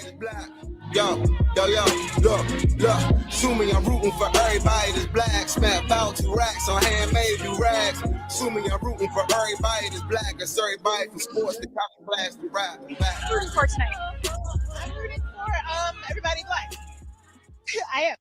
that's black. Yo, look, sue me, I'm rooting for everybody that's black. Spent about 2 racks on handmade do rags. Sue me, I'm rooting for everybody that's black. That's everybody from sports to copy blast to rap. Rooting for tonight. I'm rooting for everybody black. I am.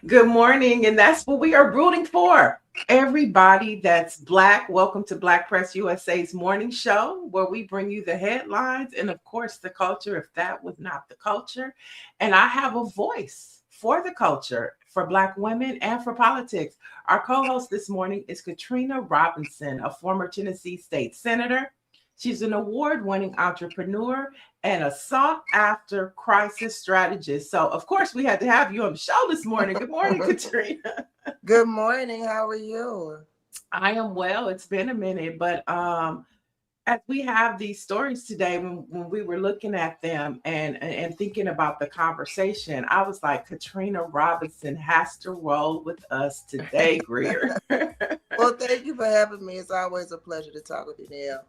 Good morning, and that's what we are rooting for. Everybody that's black. Welcome to Black Press USA's morning show, where we bring you the headlines and, of course, the culture, if that was not the culture. And I have a voice for the culture, for Black women, and for politics. Our co-host this morning is Katrina Robinson, a former Tennessee state senator. She's an award-winning entrepreneur and a sought-after crisis strategist. So, of course, we had to have you on the show this morning. Good morning, Katrina. Good morning. How are you? I am well. It's been a minute, but as we have these stories today, when we were looking at them and thinking about the conversation, I was like, Katrina Robinson has to roll with us today, Greer. Well, thank you for having me. It's always a pleasure to talk with you, Neil.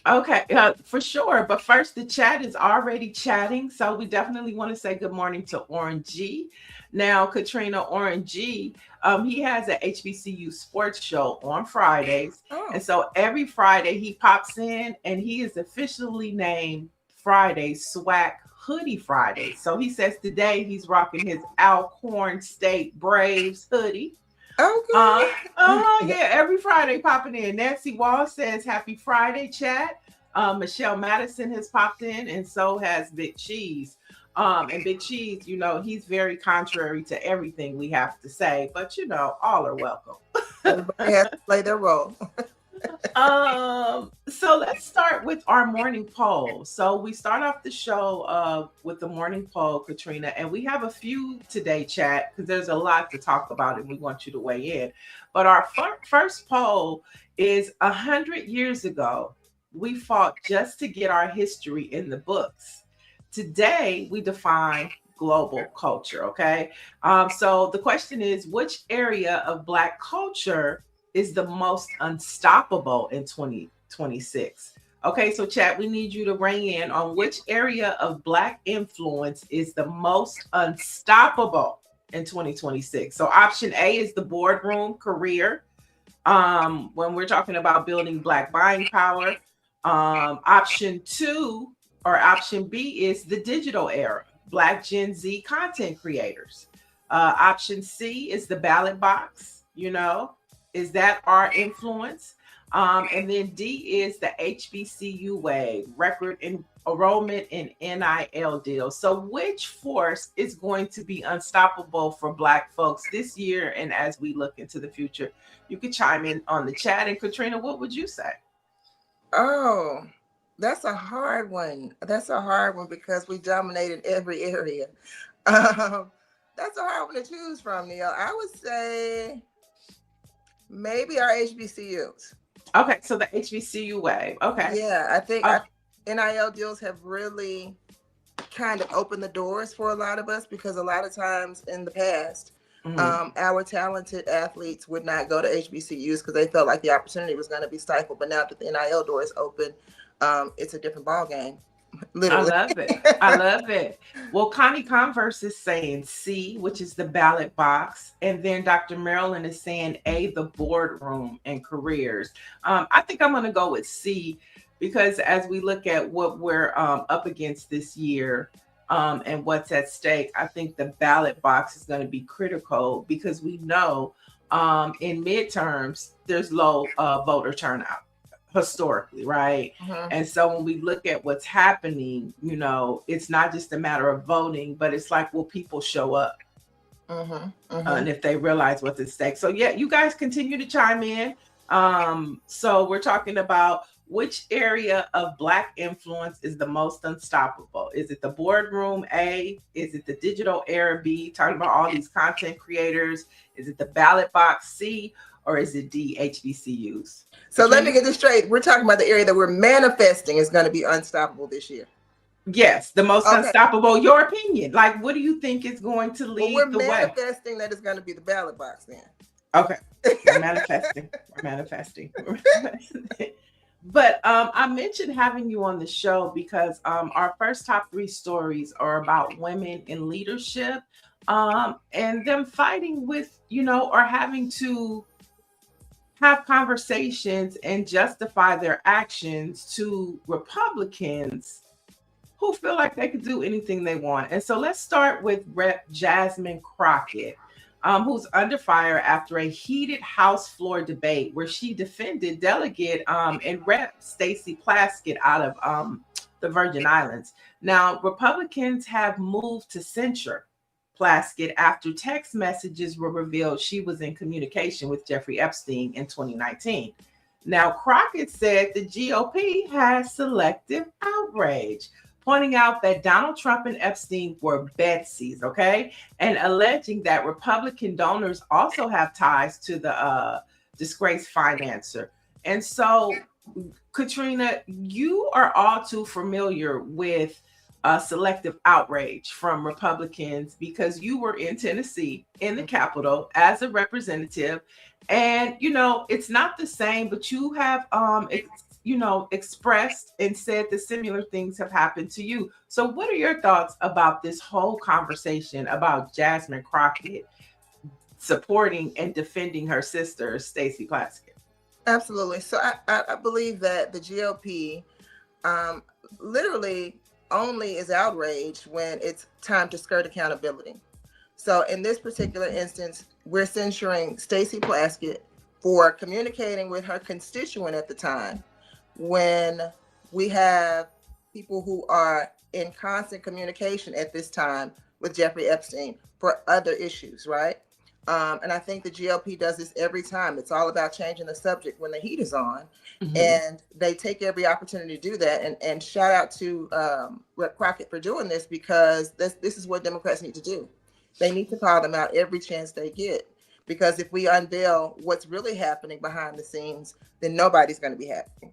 Okay, for sure. But first, the chat is already chatting. So we definitely want to say good morning to Oren G. Now, Katrina, Oren G, he has an HBCU sports show on Fridays. Oh. And so every Friday he pops in and he is officially named Friday SWAC Hoodie Friday. So he says today he's rocking his Alcorn State Braves hoodie. Okay. Yeah, every Friday popping in. Nancy Wall says happy Friday, chat. Michelle Madison has popped in, and so has Big Cheese. And Big Cheese, you know, he's very contrary to everything we have to say, but you know, all are welcome. Everybody has to play their role. So let's start with our morning poll. So we start off the show with the morning poll, Katrina, and we have a few today, chat, because there's a lot to talk about and we want you to weigh in. But our first poll is 100 years ago, we fought just to get our history in the books. Today, we define global culture, okay? So the question is, which area of Black culture is the most unstoppable in 2026? Okay, so chat, we need you to weigh in on which area of Black influence is the most unstoppable in 2026. So option A is the boardroom career. When we're talking about building Black buying power. Option B is the digital era, Black Gen Z content creators. Option C is the ballot box, you know. Is that our influence? And then D is the HBCU wave, record enrollment in NIL deals. So which force is going to be unstoppable for Black folks this year and as we look into the future? You can chime in on the chat. And Katrina, what would you say? Oh, that's a hard one. That's a hard one because we dominated every area. That's a hard one to choose from, Neil. I would say maybe our HBCUs. Okay, so the HBCU wave. Okay. Yeah, I think NIL deals have really kind of opened the doors for a lot of us because a lot of times in the past, our talented athletes would not go to HBCUs because they felt like the opportunity was going to be stifled. But now that the NIL door is open, it's a different ball game. Literally. I love it. Well, Connie Converse is saying C, which is the ballot box. And then Dr. Marilyn is saying A, the boardroom and careers. I think I'm going to go with C because as we look at what we're up against this year and what's at stake, I think the ballot box is going to be critical because we know in midterms, there's low voter turnout. Historically, right? And so when we look at what's happening, you know, it's not just a matter of voting, but it's like, will people show up? And if they realize what's at stake. So yeah, you guys continue to chime in. So we're talking about which area of Black influence is the most unstoppable? Is it the boardroom A? Is it the digital era B? Talking about all these content creators. Is it the ballot box C? Or is it D, HBCUs? So let me get this straight. We're talking about the area that we're manifesting is going to be unstoppable this year. Yes, the most unstoppable. Your opinion. Like, what do you think is going to lead the way? We're manifesting that it's going to be the ballot box then. Okay. We're manifesting. But I mentioned having you on the show because our first top 3 stories are about women in leadership, and them fighting with, or having to have conversations and justify their actions to Republicans who feel like they could do anything they want. And so let's start with Rep. Jasmine Crockett, who's under fire after a heated House floor debate where she defended Delegate and Rep. Stacey Plaskett out of the Virgin Islands. Now, Republicans have moved to censure Plaskett after text messages were revealed she was in communication with Jeffrey Epstein in 2019. Now, Crockett said the GOP has selective outrage, pointing out that Donald Trump and Epstein were Betsies, okay? And alleging that Republican donors also have ties to the disgraced financer. And so, Katrina, you are all too familiar with selective outrage from Republicans because you were in Tennessee in the Capitol as a representative. And, it's not the same, but you have, expressed and said that similar things have happened to you. So what are your thoughts about this whole conversation about Jasmine Crockett supporting and defending her sister, Stacey Plaskett? Absolutely. So I believe that the GOP literally only is outraged when it's time to skirt accountability. So in this particular instance, we're censuring Stacey Plaskett for communicating with her constituent at the time when we have people who are in constant communication at this time with Jeffrey Epstein for other issues, right? And I think the GOP does this every time. It's all about changing the subject when the heat is on. Mm-hmm. And they take every opportunity to do that. And shout out to Rep. Crockett for doing this, because this is what Democrats need to do. They need to call them out every chance they get. Because if we unveil what's really happening behind the scenes, then nobody's going to be happy.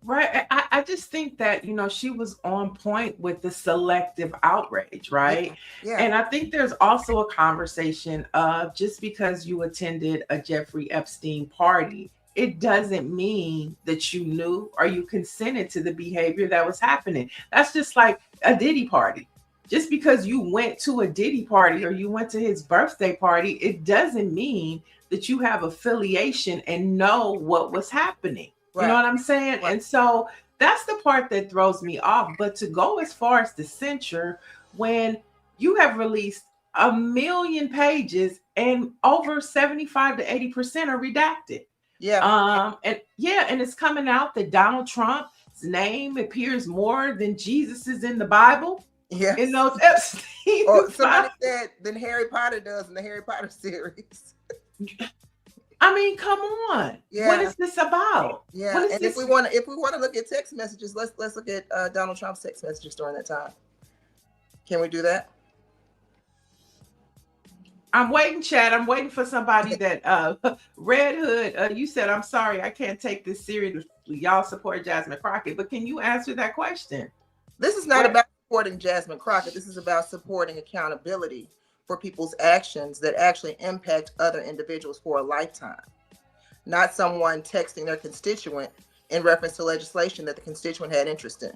Right. I just think that, she was on point with the selective outrage, right? Yeah. And I think there's also a conversation of just because you attended a Jeffrey Epstein party, it doesn't mean that you knew or you consented to the behavior that was happening. That's just like a Diddy party. Just because you went to a Diddy party or you went to his birthday party, it doesn't mean that you have affiliation and know what was happening. Right. You know what I'm saying? Right. And so that's the part that throws me off. But to go as far as the censure, when you have released 1 million pages and over 75 to 80% are redacted. Yeah. And it's coming out that Donald Trump's name appears more than Jesus is in the Bible. Yes. In those Epstein. Or somebody said than Harry Potter does in the Harry Potter series. I mean, come on. Yeah. What is this about? Yeah. And if we want to look at text messages, let's look at Donald Trump's text messages during that time. Can we do that? I'm waiting, Chad. I'm waiting for somebody that Red Hood. You said, I'm sorry, I can't take this seriously. Y'all support Jasmine Crockett, but can you answer that question? This is not about supporting Jasmine Crockett. This is about supporting accountability for people's actions that actually impact other individuals for a lifetime, not someone texting their constituent in reference to legislation that the constituent had interest in.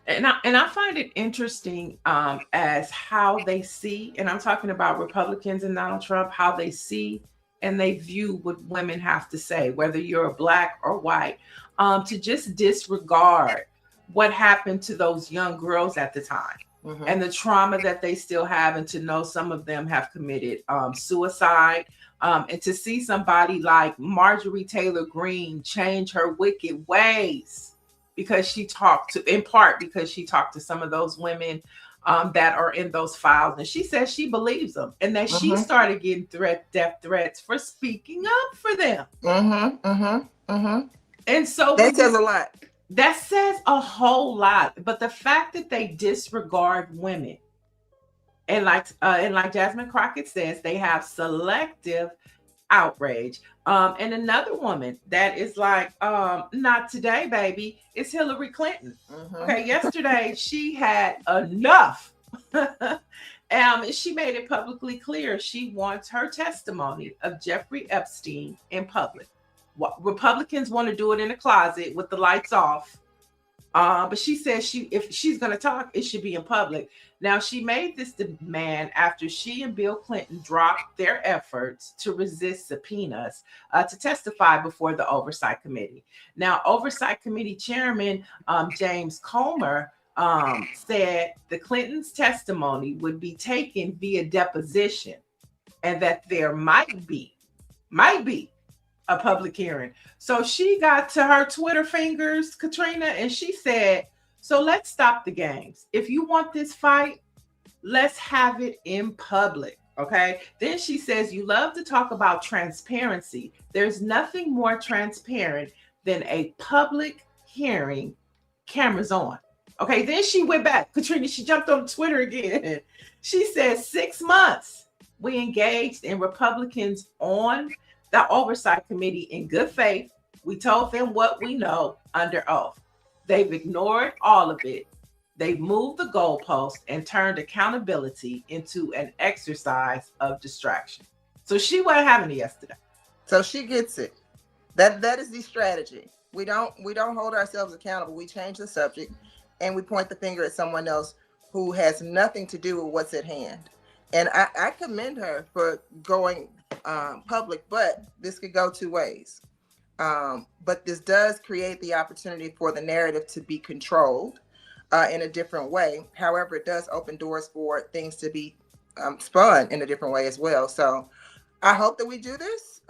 And I find it interesting as how they see, and I'm talking about Republicans and Donald Trump, how they see and they view what women have to say, whether you're black or white, to just disregard what happened to those young girls at the time. Mm-hmm. And the trauma that they still have, and to know some of them have committed suicide, and to see somebody like Marjorie Taylor Greene change her wicked ways because she talked to some of those women that are in those files, and she says she believes them, and that she started getting death threats for speaking up for them. And so that says a lot. That says a whole lot. But the fact that they disregard women, and like Jasmine Crockett says, they have selective outrage. And another woman that is like, not today, baby, is Hillary Clinton. Okay, yesterday she had enough. She made it publicly clear she wants her testimony of Jeffrey Epstein in public. Republicans want to do it in the closet with the lights off. But she says if she's going to talk, it should be in public. Now, she made this demand after she and Bill Clinton dropped their efforts to resist subpoenas to testify before the Oversight Committee. Now, Oversight Committee Chairman James Comer said the Clintons' testimony would be taken via deposition and that there might be a public hearing. So she got to her Twitter fingers, Katrina, and she said, so let's stop the games. If you want this fight, let's have it in public. Okay. Then she says, you love to talk about transparency. There's nothing more transparent than a public hearing, cameras on. Okay. Then she went back. Katrina, she jumped on Twitter again. She said 6 months we engaged in Republicans on the Oversight Committee in good faith. We told them what we know under oath. They've ignored all of it. They've moved the goalpost and turned accountability into an exercise of distraction. So she wasn't having it yesterday. So she gets it. That is the strategy. We don't hold ourselves accountable. We change the subject and we point the finger at someone else who has nothing to do with what's at hand. And I commend her for going public, but this could go two ways. But this does create the opportunity for the narrative to be controlled in a different way. However, it does open doors for things to be spun in a different way as well. So I hope that we do this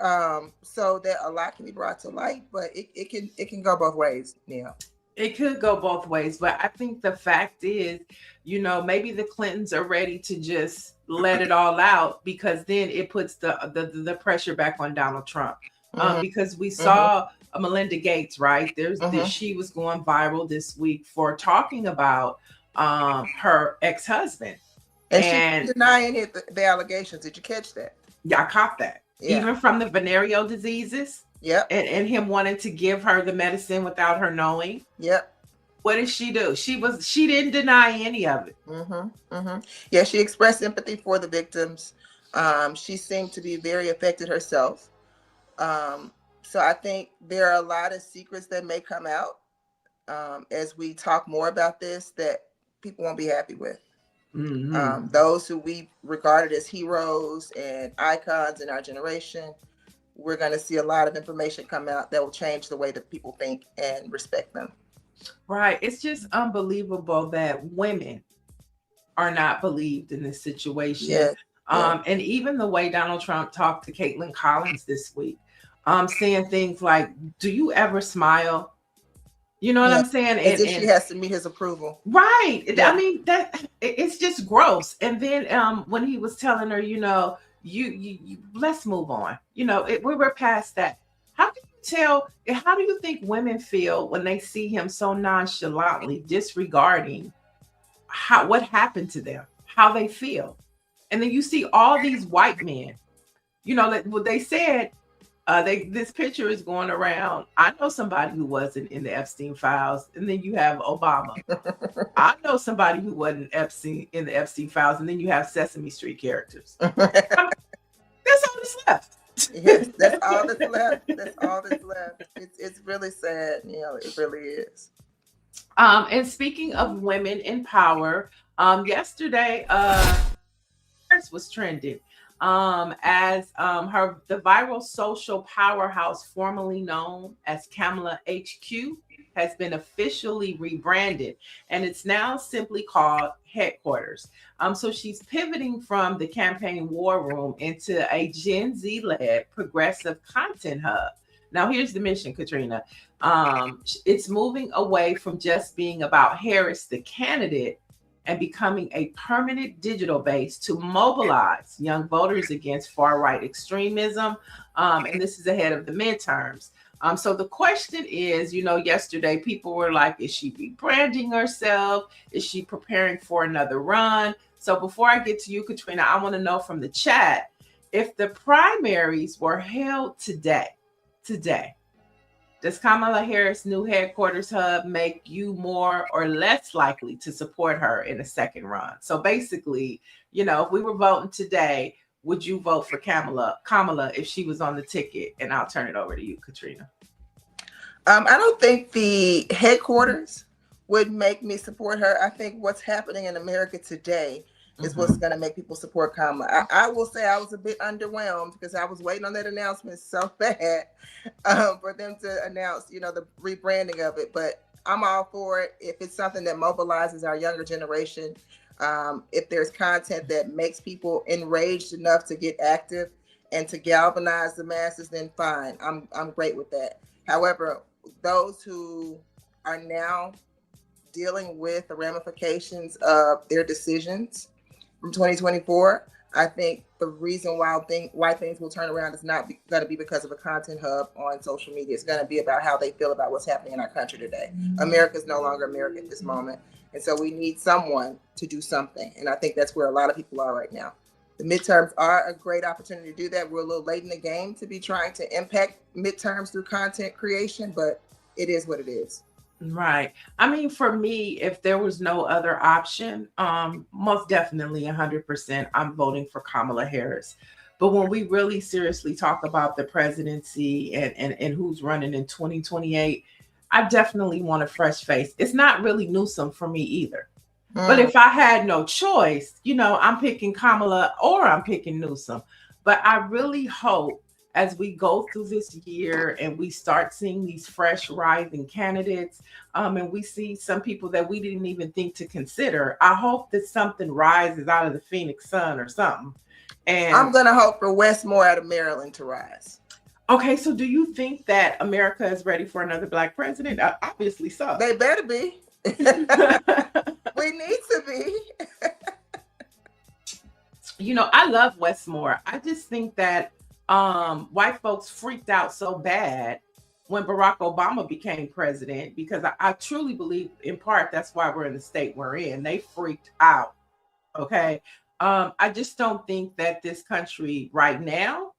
so that a lot can be brought to light, but it can go both ways, Neil. It could go both ways, but I think the fact is, maybe the Clintons are ready to just let it all out, because then it puts the pressure back on Donald Trump. Because we saw Melinda Gates, right? She was going viral this week for talking about her ex-husband. And she denying the allegations. Did you catch that? Yeah, I caught that. Yeah. Even from the venereal diseases. Yep. And him wanting to give her the medicine without her knowing. Yep. What did she do? She didn't deny any of it. Yeah, she expressed sympathy for the victims. She seemed to be very affected herself. So I think there are a lot of secrets that may come out as we talk more about this that people won't be happy with. Those who we regarded as heroes and icons in our generation, we're going to see a lot of information come out that will change the way that people think and respect them. Right. It's just unbelievable that women are not believed in this situation. Yeah. And even the way Donald Trump talked to Caitlin Collins this week, saying things like, do you ever smile? You know what I'm saying? As if she has to meet his approval. Right. Yeah. I mean, it's just gross. And then when he was telling her, you let's move on. We're past that. How do you think women feel when they see him so nonchalantly disregarding what happened to them, how they feel? And then you see all these white men, what they said, this picture is going around. I know somebody who wasn't in the Epstein files, and then you have Obama. I know somebody who wasn't in the Epstein files, and then you have Sesame Street characters. That's all that's left. Yes, that's all that's left. That's all that's left. It's really sad, it really is. And speaking of women in power, yesterday Harris was trending as the viral social powerhouse formerly known as Kamala HQ has been officially rebranded, and it's now simply called Headquarters. So she's pivoting from the campaign war room into a Gen Z-led progressive content hub. Now, here's the mission, Katrina. It's moving away from just being about Harris, the candidate, and becoming a permanent digital base to mobilize young voters against far-right extremism. And this is ahead of the midterms. So the question is, yesterday people were like, is she rebranding herself? Is she preparing for another run? So before I get to you, Katrina, I want to know from the chat, if the primaries were held today, does Kamala Harris' new headquarters hub make you more or less likely to support her in a second run? So basically, if we were voting today, would you vote for Kamala if she was on the ticket? And I'll turn it over to you, Katrina. I don't think the headquarters would make me support her. I think what's happening in America today is what's going to make people support Kamala. I will say I was a bit underwhelmed because I was waiting on that announcement so bad for them to announce, the rebranding of it. But I'm all for it. If it's something that mobilizes our younger generation, if there's content that makes people enraged enough to get active and to galvanize the masses, then fine. I'm great with that. However, those who are now dealing with the ramifications of their decisions from 2024, I think the reason why things will turn around is not going to be because of a content hub on social media. It's going to be about how they feel about what's happening in our country today. America is no longer America at this moment. And so we need someone to do something. And I think that's where a lot of people are right now. The midterms are a great opportunity to do that. We're a little late in the game to be trying to impact midterms through content creation, but it is what it is. Right. I mean, for me, if there was no other option, most definitely 100%, I'm voting for Kamala Harris. But when we really seriously talk about the presidency and who's running in 2028, I definitely want a fresh face. It's not really Newsom for me either. But if I had no choice, I'm picking Kamala or I'm picking Newsom. But I really hope as we go through this year and we start seeing these fresh rising candidates, and we see some people that we didn't even think to consider, I hope that something rises out of the Phoenix Sun or something. And I'm going to hope for Westmore out of Maryland to rise. Okay, so do you think that America is ready for another Black president? Obviously so. They better be. We need to be. I love Westmore. I just think that white folks freaked out so bad when Barack Obama became president, because I truly believe in part that's why we're in the state we're in. They freaked out. Okay. I just don't think that this country right now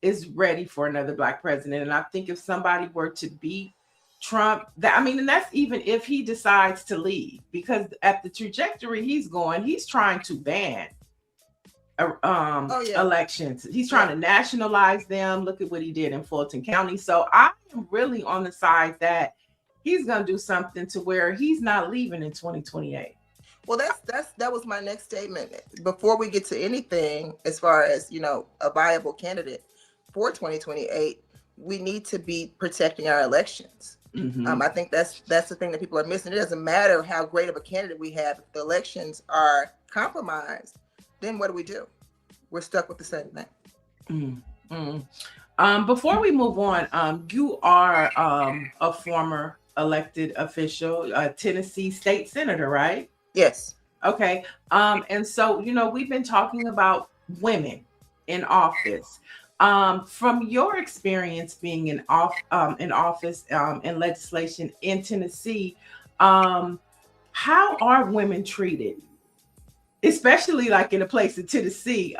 is ready for another Black president. And I think if somebody were to beat Trump, and that's even if he decides to leave, because at the trajectory he's going, he's trying to ban elections. He's trying to nationalize them. Look at what he did in Fulton County. So I am really on the side that he's going to do something to where he's not leaving in 2028. Well, that was my next statement. Before we get to anything, as far as a viable candidate for 2028, we need to be protecting our elections. I think that's the thing that people are missing. It doesn't matter how great of a candidate we have. If the elections are compromised, then what do? We're stuck with the same thing. Before we move on, you are a former elected official, a Tennessee state senator, right? Yes. Okay. And so, we've been talking about women in office. From your experience being in office and legislation in Tennessee, how are women treated? Especially like in a place in Tennessee,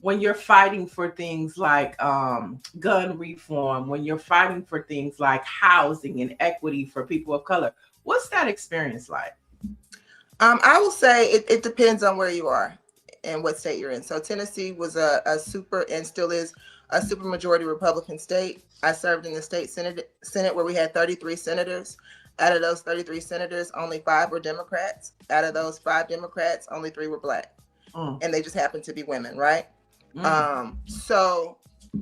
when you're fighting for things like gun reform, when you're fighting for things like housing and equity for people of color. What's that experience like? I will say it depends on where you are and what state you're in. So Tennessee was a super, and still is, a super majority Republican state. I served in the state Senate where we had 33 senators. Out of those 33 senators, only 5 were Democrats. Out of those 5 Democrats, only 3 were Black. And they just happened to be women, right? So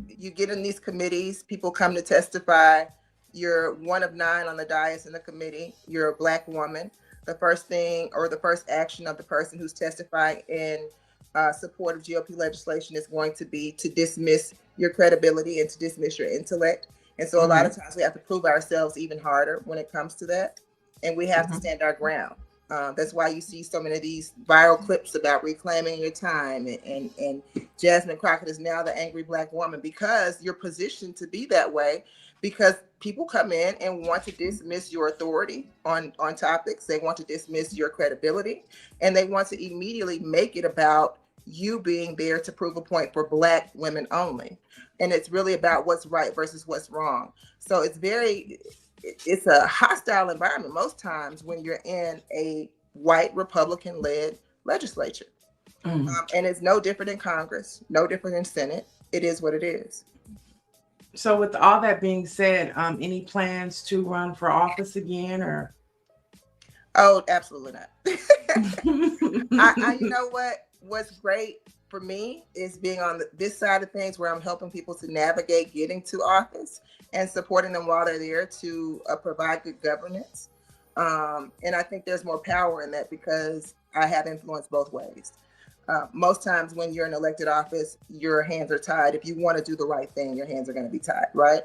you get in these committees, people come to testify. You're one of 9 on the dais in the committee. You're a Black woman. The first thing or the first action of the person who's testifying in support of GOP legislation is going to be to dismiss your credibility and to dismiss your intellect. And so a lot of times we have to prove ourselves even harder when it comes to that. And we have to stand our ground. That's why you see so many of these viral clips about reclaiming your time. And Jasmine Crockett is now the angry Black woman, because you're positioned to be that way, because people come in and want to dismiss your authority on topics. They want to dismiss your credibility, and they want to immediately make it about you being there to prove a point for Black women only. And it's really about what's right versus what's wrong. So it's a hostile environment most times when you're in a white Republican-led legislature. And it's no different in Congress, no different in Senate. It is what it is. So with all that being said, any plans to run for office again, or? Oh, absolutely not. You know what's great for me is being on this side of things, where I'm helping people to navigate getting to office and supporting them while they're there to provide good governance. And I think there's more power in that, because I have influence both ways. Most times when you're in elected office, your hands are tied. If you want to do the right thing, your hands are going to be tied, right?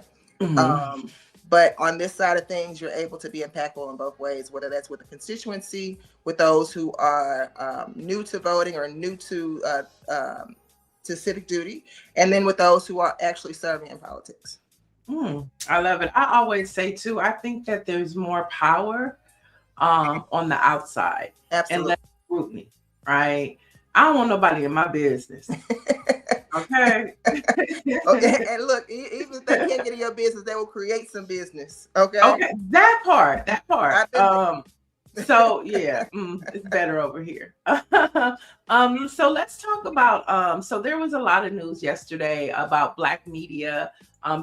But on this side of things, you're able to be impactful in both ways, whether that's with the constituency, with those who are new to voting or new to civic duty, and then with those who are actually serving in politics. I love it. I always say too, I think that there's more power on the outside. Absolutely. And let root me, right? I don't want nobody in my business. Okay. Okay. And look, even if they can't get in your business, they will create some business. Okay. Okay. That part. So yeah, it's better over here. So let's talk about, so there was a lot of news yesterday about Black media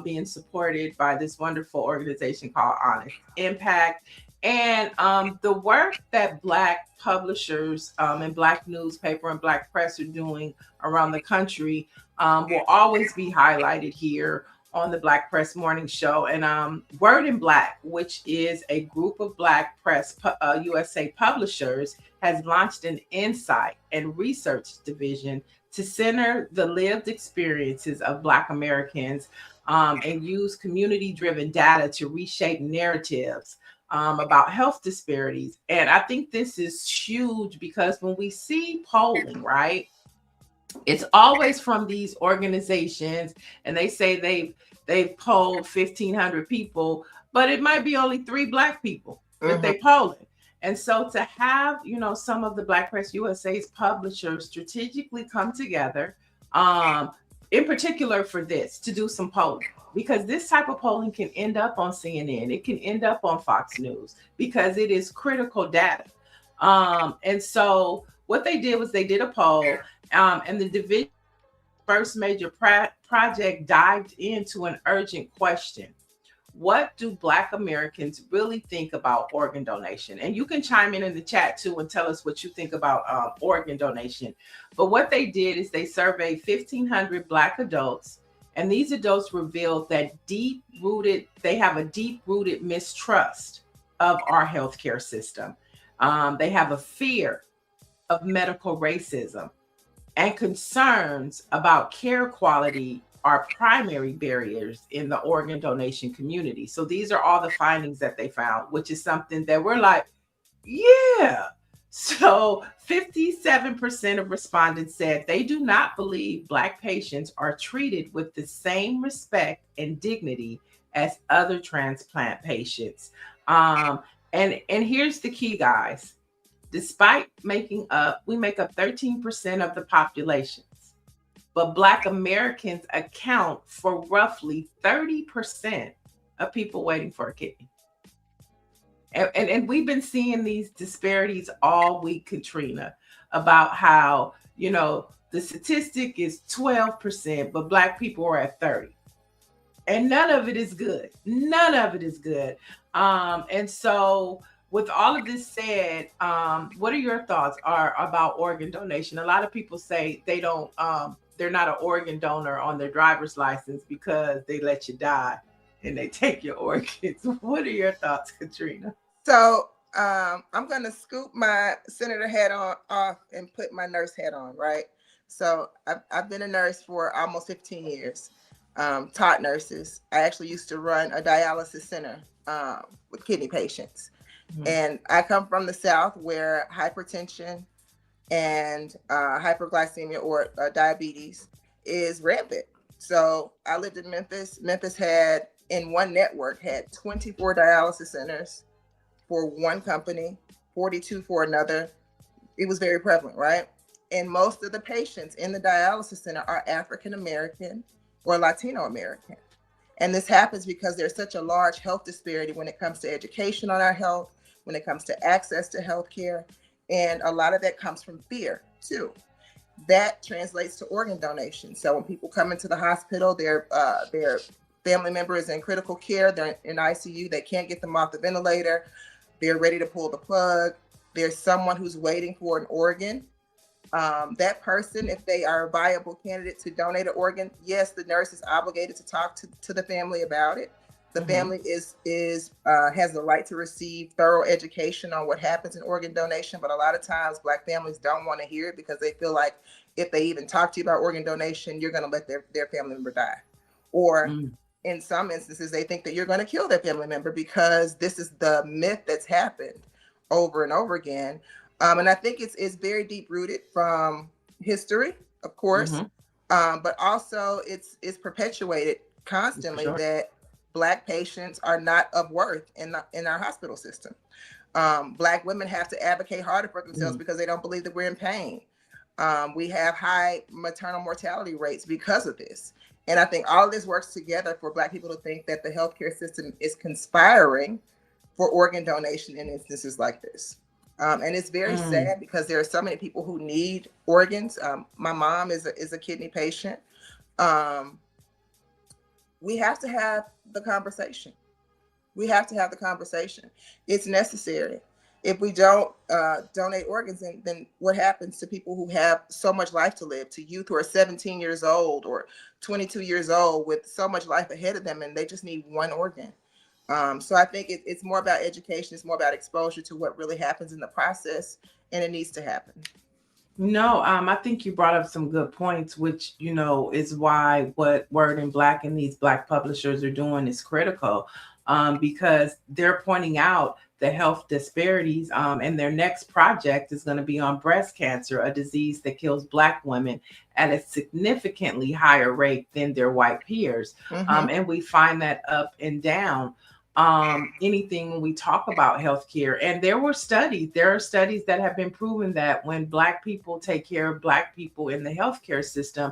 being supported by this wonderful organization called Honest Impact. And the work that Black publishers and Black newspaper and Black press are doing around the country will always be highlighted here on the Black Press Morning Show. And Word in Black, which is a group of Black press USA publishers, has launched an insight and research division to center the lived experiences of Black Americans and use community-driven data to reshape narratives about health disparities. And I think this is huge, because when we see polling, right, it's always from these organizations, and they say they've polled 1,500 people, but it might be only 3 Black people that they polling. And so to have, some of the Black Press USA's publishers strategically come together, in particular for this, to do some polling, because this type of polling can end up on CNN. It can end up on Fox News, because it is critical data. And so what they did was they did a poll, and the division first major project dived into an urgent question. What do Black Americans really think about organ donation? And you can chime in the chat too and tell us what you think about organ donation. But what they did is they surveyed 1,500 Black adults, and these adults revealed that they have a deep-rooted mistrust of our healthcare system. They have a fear of medical racism, and concerns about care quality are primary barriers in the organ donation community. So these are all the findings that they found, which is something that we're like, yeah. So 57% of respondents said they do not believe Black patients are treated with the same respect and dignity as other transplant patients. And here's the key, guys. Despite we make up 13% of the population, but Black Americans account for roughly 30% of people waiting for a kidney. And we've been seeing these disparities all week, Katrina, about how, the statistic is 12%, but Black people are at 30%. And none of it is good. None of it is good. And so with all of this said, what are your thoughts about organ donation? A lot of people say they don't, they're not an organ donor on their driver's license because they let you die and they take your organs. What are your thoughts, Katrina? So I'm going to scoop my senator hat off and put my nurse hat on, right? So I've been a nurse for almost 15 years, taught nurses. I actually used to run a dialysis center with kidney patients. Mm-hmm. And I come from the South, where hypertension and hyperglycemia or diabetes is rampant. So I lived in Memphis. Memphis had, in one network, had 24 dialysis centers for one company, 42 for another. It was very prevalent, right? And most of the patients in the dialysis center are African American or Latino American. And this happens because there's such a large health disparity when it comes to education on our health, when it comes to access to healthcare. And a lot of that comes from fear too. that translates to organ donation. So when people come into the hospital, their family member is in critical care, they're in ICU, they can't get them off the ventilator, they're ready to pull the plug, there's someone who's waiting for an organ. That person, if they are a viable candidate to donate an organ, yes, the nurse is obligated to talk to the family about it. The family has the right to receive thorough education on what happens in organ donation, but a lot of times Black families don't want to hear it because they feel like if they even talk to you about organ donation, you're going to let their family member die. Or in some instances, they think that you're going to kill their family member because this is the myth that's happened over and over again. And I think it's very deep rooted from history, of course, but also it's perpetuated constantly that Black patients are not of worth in our hospital system. Black women have to advocate harder for themselves because they don't believe that we're in pain. We have high maternal mortality rates because of this. And I think all of this works together for Black people to think that the healthcare system is conspiring for organ donation in instances like this. And it's very sad because there are so many people who need organs. My mom is a kidney patient. We have to have the conversation. We have to have the conversation. It's necessary. If we don't donate organs, then what happens to people who have so much life to live, to youth who are 17 years old or 22 years old with so much life ahead of them and they just need one organ? So I think it's more about education. It's more about exposure to what really happens in the process, and it needs to happen. No, I think you brought up some good points, which, is why what Word in Black and these Black publishers are doing is critical, because they're pointing out the health disparities, and their next project is going to be on breast cancer, a disease that kills Black women at a significantly higher rate than their white peers. And we find that up and down. Anything when we talk about healthcare, and there are studies that have been proven that when Black people take care of Black people in the healthcare system,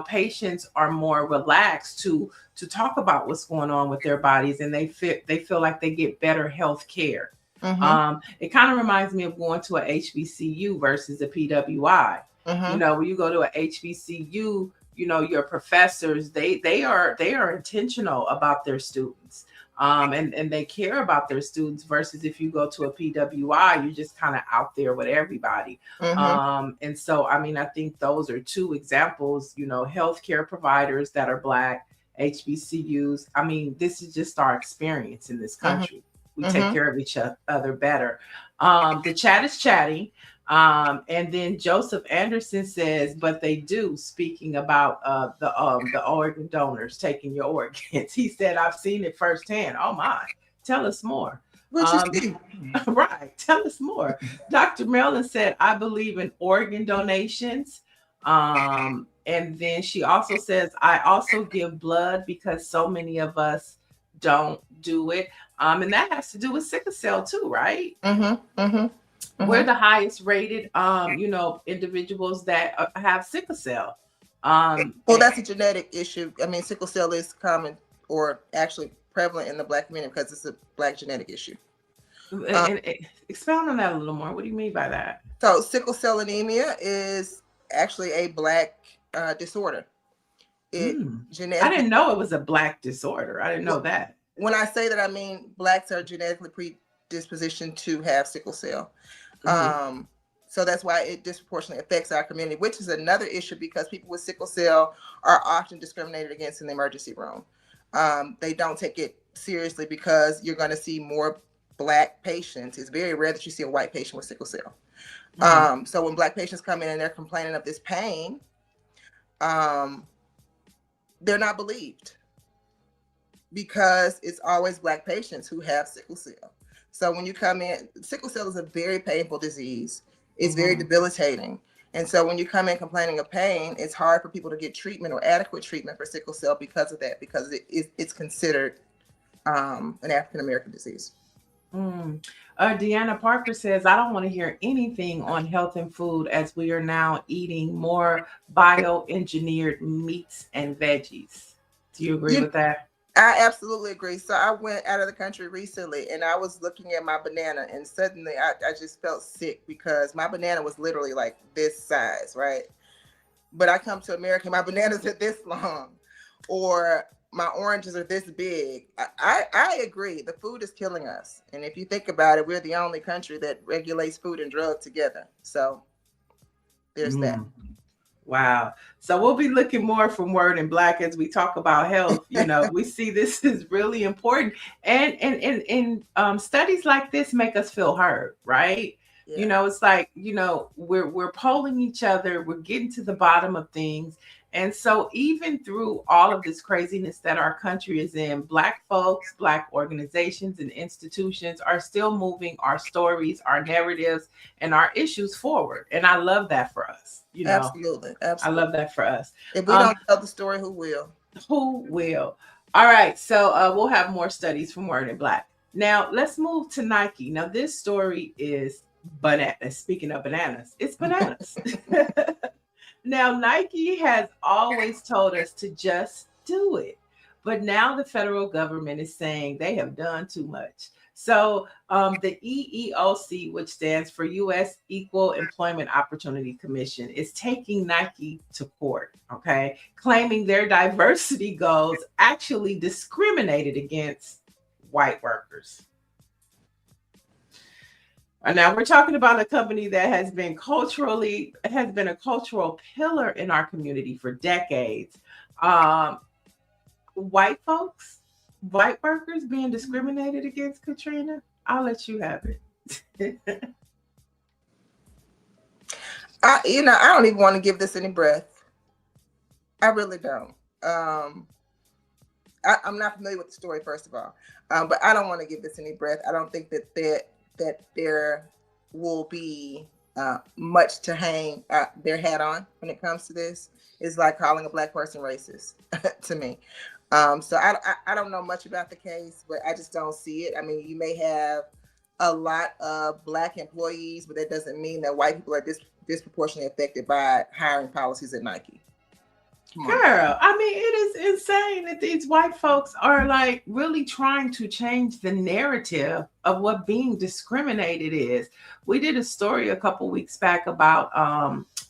patients are more relaxed to talk about what's going on with their bodies, and they feel like they get better health care. It kind of reminds me of going to a HBCU versus a PWI. When you go to a HBCU, your professors, they are intentional about their students. And they care about their students versus if you go to a PWI, you're just kind of out there with everybody. And so, I think those are two examples, healthcare providers that are Black, HBCUs. This is just our experience in this country. We take care of each other better. The chat is chatting. And then Joseph Anderson says, but they do, speaking about the organ donors taking your organs. He said, I've seen it firsthand. Oh my, tell us more. Right, tell us more. Dr. Mellon said, I believe in organ donations. And then she also says, I also give blood because so many of us don't do it. And that has to do with sickle cell too, right? We're the highest rated, individuals that have sickle cell. Well, that's a genetic issue. Sickle cell is common or actually prevalent in the Black community because it's a Black genetic issue. And expound on that a little more. What do you mean by that? So sickle cell anemia is actually a Black disorder. I didn't know it was a Black disorder. I didn't know that. When I say that, I mean Blacks are genetically predispositioned to have sickle cell. So that's why it disproportionately affects our community, which is another issue because people with sickle cell are often discriminated against in the emergency room. They don't take it seriously because you're going to see more Black patients. It's very rare that you see a white patient with sickle cell. So when Black patients come in and they're complaining of this pain, they're not believed because it's always Black patients who have sickle cell. So when you come in, sickle cell is a very painful disease. It's very debilitating. And so when you come in complaining of pain, it's hard for people to get treatment or adequate treatment for sickle cell because of that, because it's considered an African-American disease. Deanna Parker says, I don't want to hear anything on health and food as we are now eating more bioengineered meats and veggies. Do you agree with that? I absolutely agree. So I went out of the country recently and I was looking at my banana and suddenly I just felt sick because my banana was literally like this size, right? but I come to America, my bananas are this long, or my oranges are this big. I agree. The food is killing us. And if you think about it, we're the only country that regulates food and drug together. So there's that. Wow. So we'll be looking more from Word in Black as we talk about health. You know, we see this is really important. And studies like this make us feel heard, right? Yeah. You know, it's like, you know, we're polling each other, we're getting to the bottom of things. And so even through all of this craziness that our country is in, Black folks, Black organizations and institutions are still moving our stories, our narratives, and our issues forward. And I love that for us. You know, absolutely. I love that for us. If we don't tell the story, who will? Who will? All right. So we'll have more studies from Word in Black. Now let's move to Nike. Now this story is bananas. Speaking of bananas, it's bananas. Now, Nike has always told us to just do it. But now the federal government is saying they have done too much. So the EEOC, which stands for U.S. Equal Employment Opportunity Commission, is taking Nike to court, okay, claiming their diversity goals actually discriminated against white workers. Now we're talking about a company that has been a cultural pillar in our community for decades. White folks, white workers being discriminated against, Katrina. I'll let you have it. I don't even want to give this any breath. I really don't. I'm not familiar with the story, first of all, but I don't want to give this any breath. I don't think that there will be much to hang their hat on when it comes to this. It's like calling a Black person racist to me. So I don't know much about the case, but I just don't see it. I mean, you may have a lot of Black employees, but that doesn't mean that white people are disproportionately affected by hiring policies at Nike. Girl, I mean, it is insane that these white folks are like really trying to change the narrative of what being discriminated is. We did a story a couple weeks back about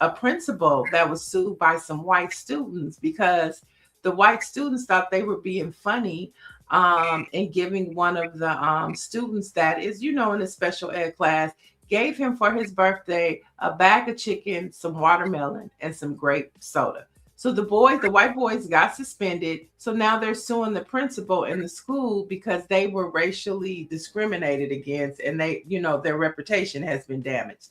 a principal that was sued by some white students because the white students thought they were being funny and giving one of the students that is, in a special ed class, gave him for his birthday a bag of chicken, some watermelon, and some grape soda. So the white boys got suspended. So now they're suing the principal and the school because they were racially discriminated against and their reputation has been damaged.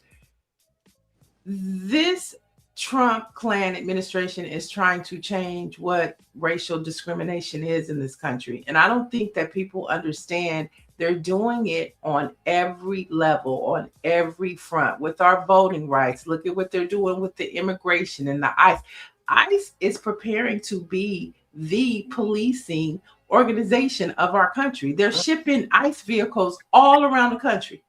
This Trump Klan administration is trying to change what racial discrimination is in this country. And I don't think that people understand they're doing it on every level, on every front with our voting rights. Look at what they're doing with the immigration and the ICE. ICE is preparing to be the policing organization of our country. They're shipping ICE vehicles all around the country.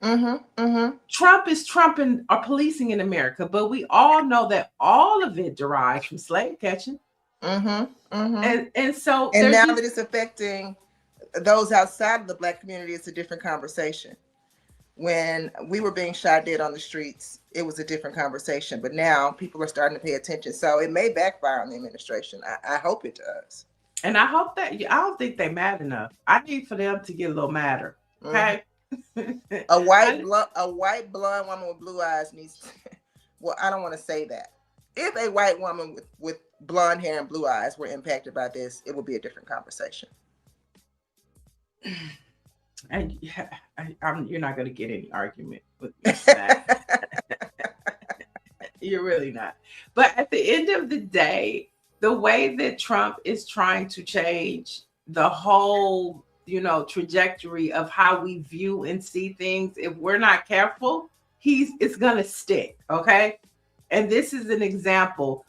Trump is trumping our policing in America, but we all know that all of it derives from slave catching. And so now that it's affecting those outside of the Black community, it's a different conversation. When we were being shot dead on the streets, it was a different conversation. But now people are starting to pay attention. So it may backfire on the administration. I hope it does. And I hope that, I don't think they're mad enough. I need for them to get a little madder. Okay. A white blonde woman with blue eyes needs to, well, I don't want to say that. If a white woman with blonde hair and blue eyes were impacted by this, it would be a different conversation. And you're not going to get any argument with me. You're really not. But at the end of the day, the way that Trump is trying to change the whole, trajectory of how we view and see things, if we're not careful, it's going to stick. Okay. And this is an example.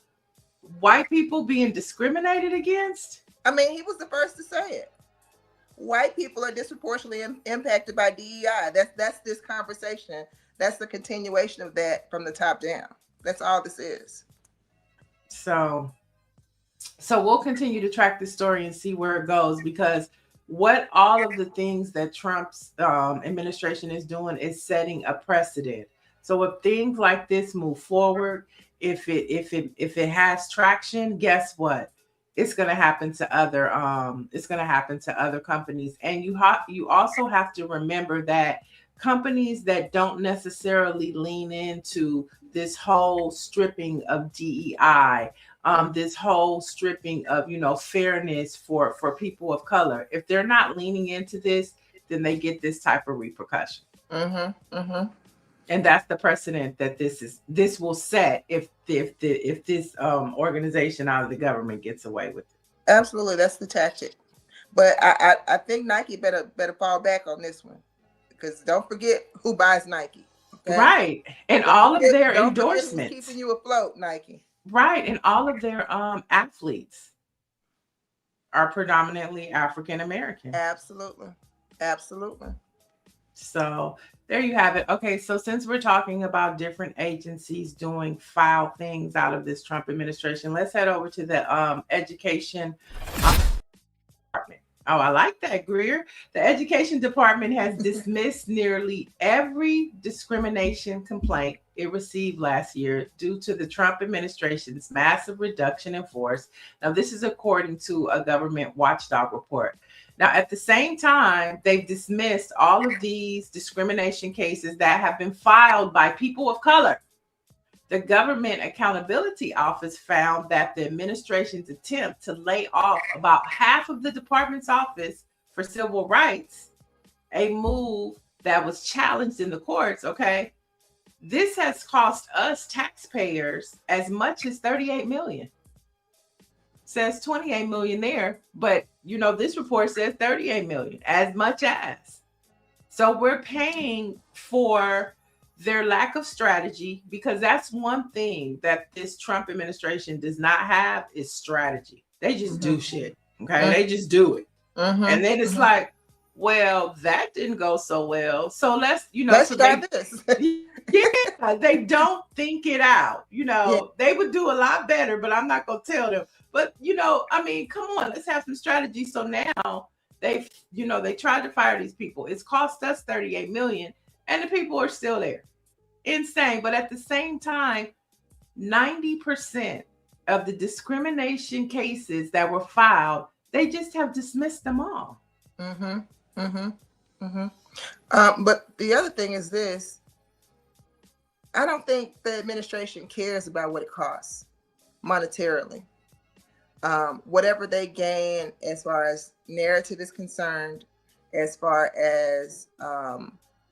White people being discriminated against. I mean, he was the first to say it. White people are disproportionately impacted by DEI. That's this conversation. That's the continuation of that from the top down. That's all this is. So we'll continue to track this story and see where it goes, because what all of the things that Trump's administration is doing is setting a precedent. So if things like this move forward, if it has traction, guess what? It's going to happen to other companies. And you also have to remember that companies that don't necessarily lean into this whole stripping of DEI, this whole stripping of, fairness for people of color, if they're not leaning into this, then they get this type of repercussion. And that's the precedent that this will set if this organization out of the government gets away with it. Absolutely, that's the tactic. But I think Nike better fall back on this one, because don't forget who buys Nike. Okay? Right, and all of their endorsements keeping you afloat, Nike. Right, and all of their athletes are predominantly African American. Absolutely. So there you have it. Okay, so since we're talking about different agencies doing foul things out of this Trump administration, let's head over to the education department. Oh, I like that, Greer. The education department has dismissed nearly every discrimination complaint it received last year due to the Trump administration's massive reduction in force. Now, this is according to a government watchdog report. Now, at the same time, they've dismissed all of these discrimination cases that have been filed by people of color. The Government Accountability Office found that the administration's attempt to lay off about half of the department's office for civil rights, a move that was challenged in the courts, okay? This has cost us taxpayers as much as $38 million. Says 28 million there, but this report says 38 million, as much as. So we're paying for their lack of strategy, because that's one thing that this Trump administration does not have is strategy. They just do shit. Okay. They just do it. And then it's like, well, that didn't go so well. So let's try this. Yeah, they don't think it out. They would do a lot better, but I'm not gonna tell them. But come on, let's have some strategy. So now they tried to fire these people. It's cost us 38 million, and the people are still there. Insane. But at the same time, 90% of the discrimination cases that were filed, they just have dismissed them all. But the other thing is this: I don't think the administration cares about what it costs monetarily. Whatever they gain as far as narrative is concerned, as far as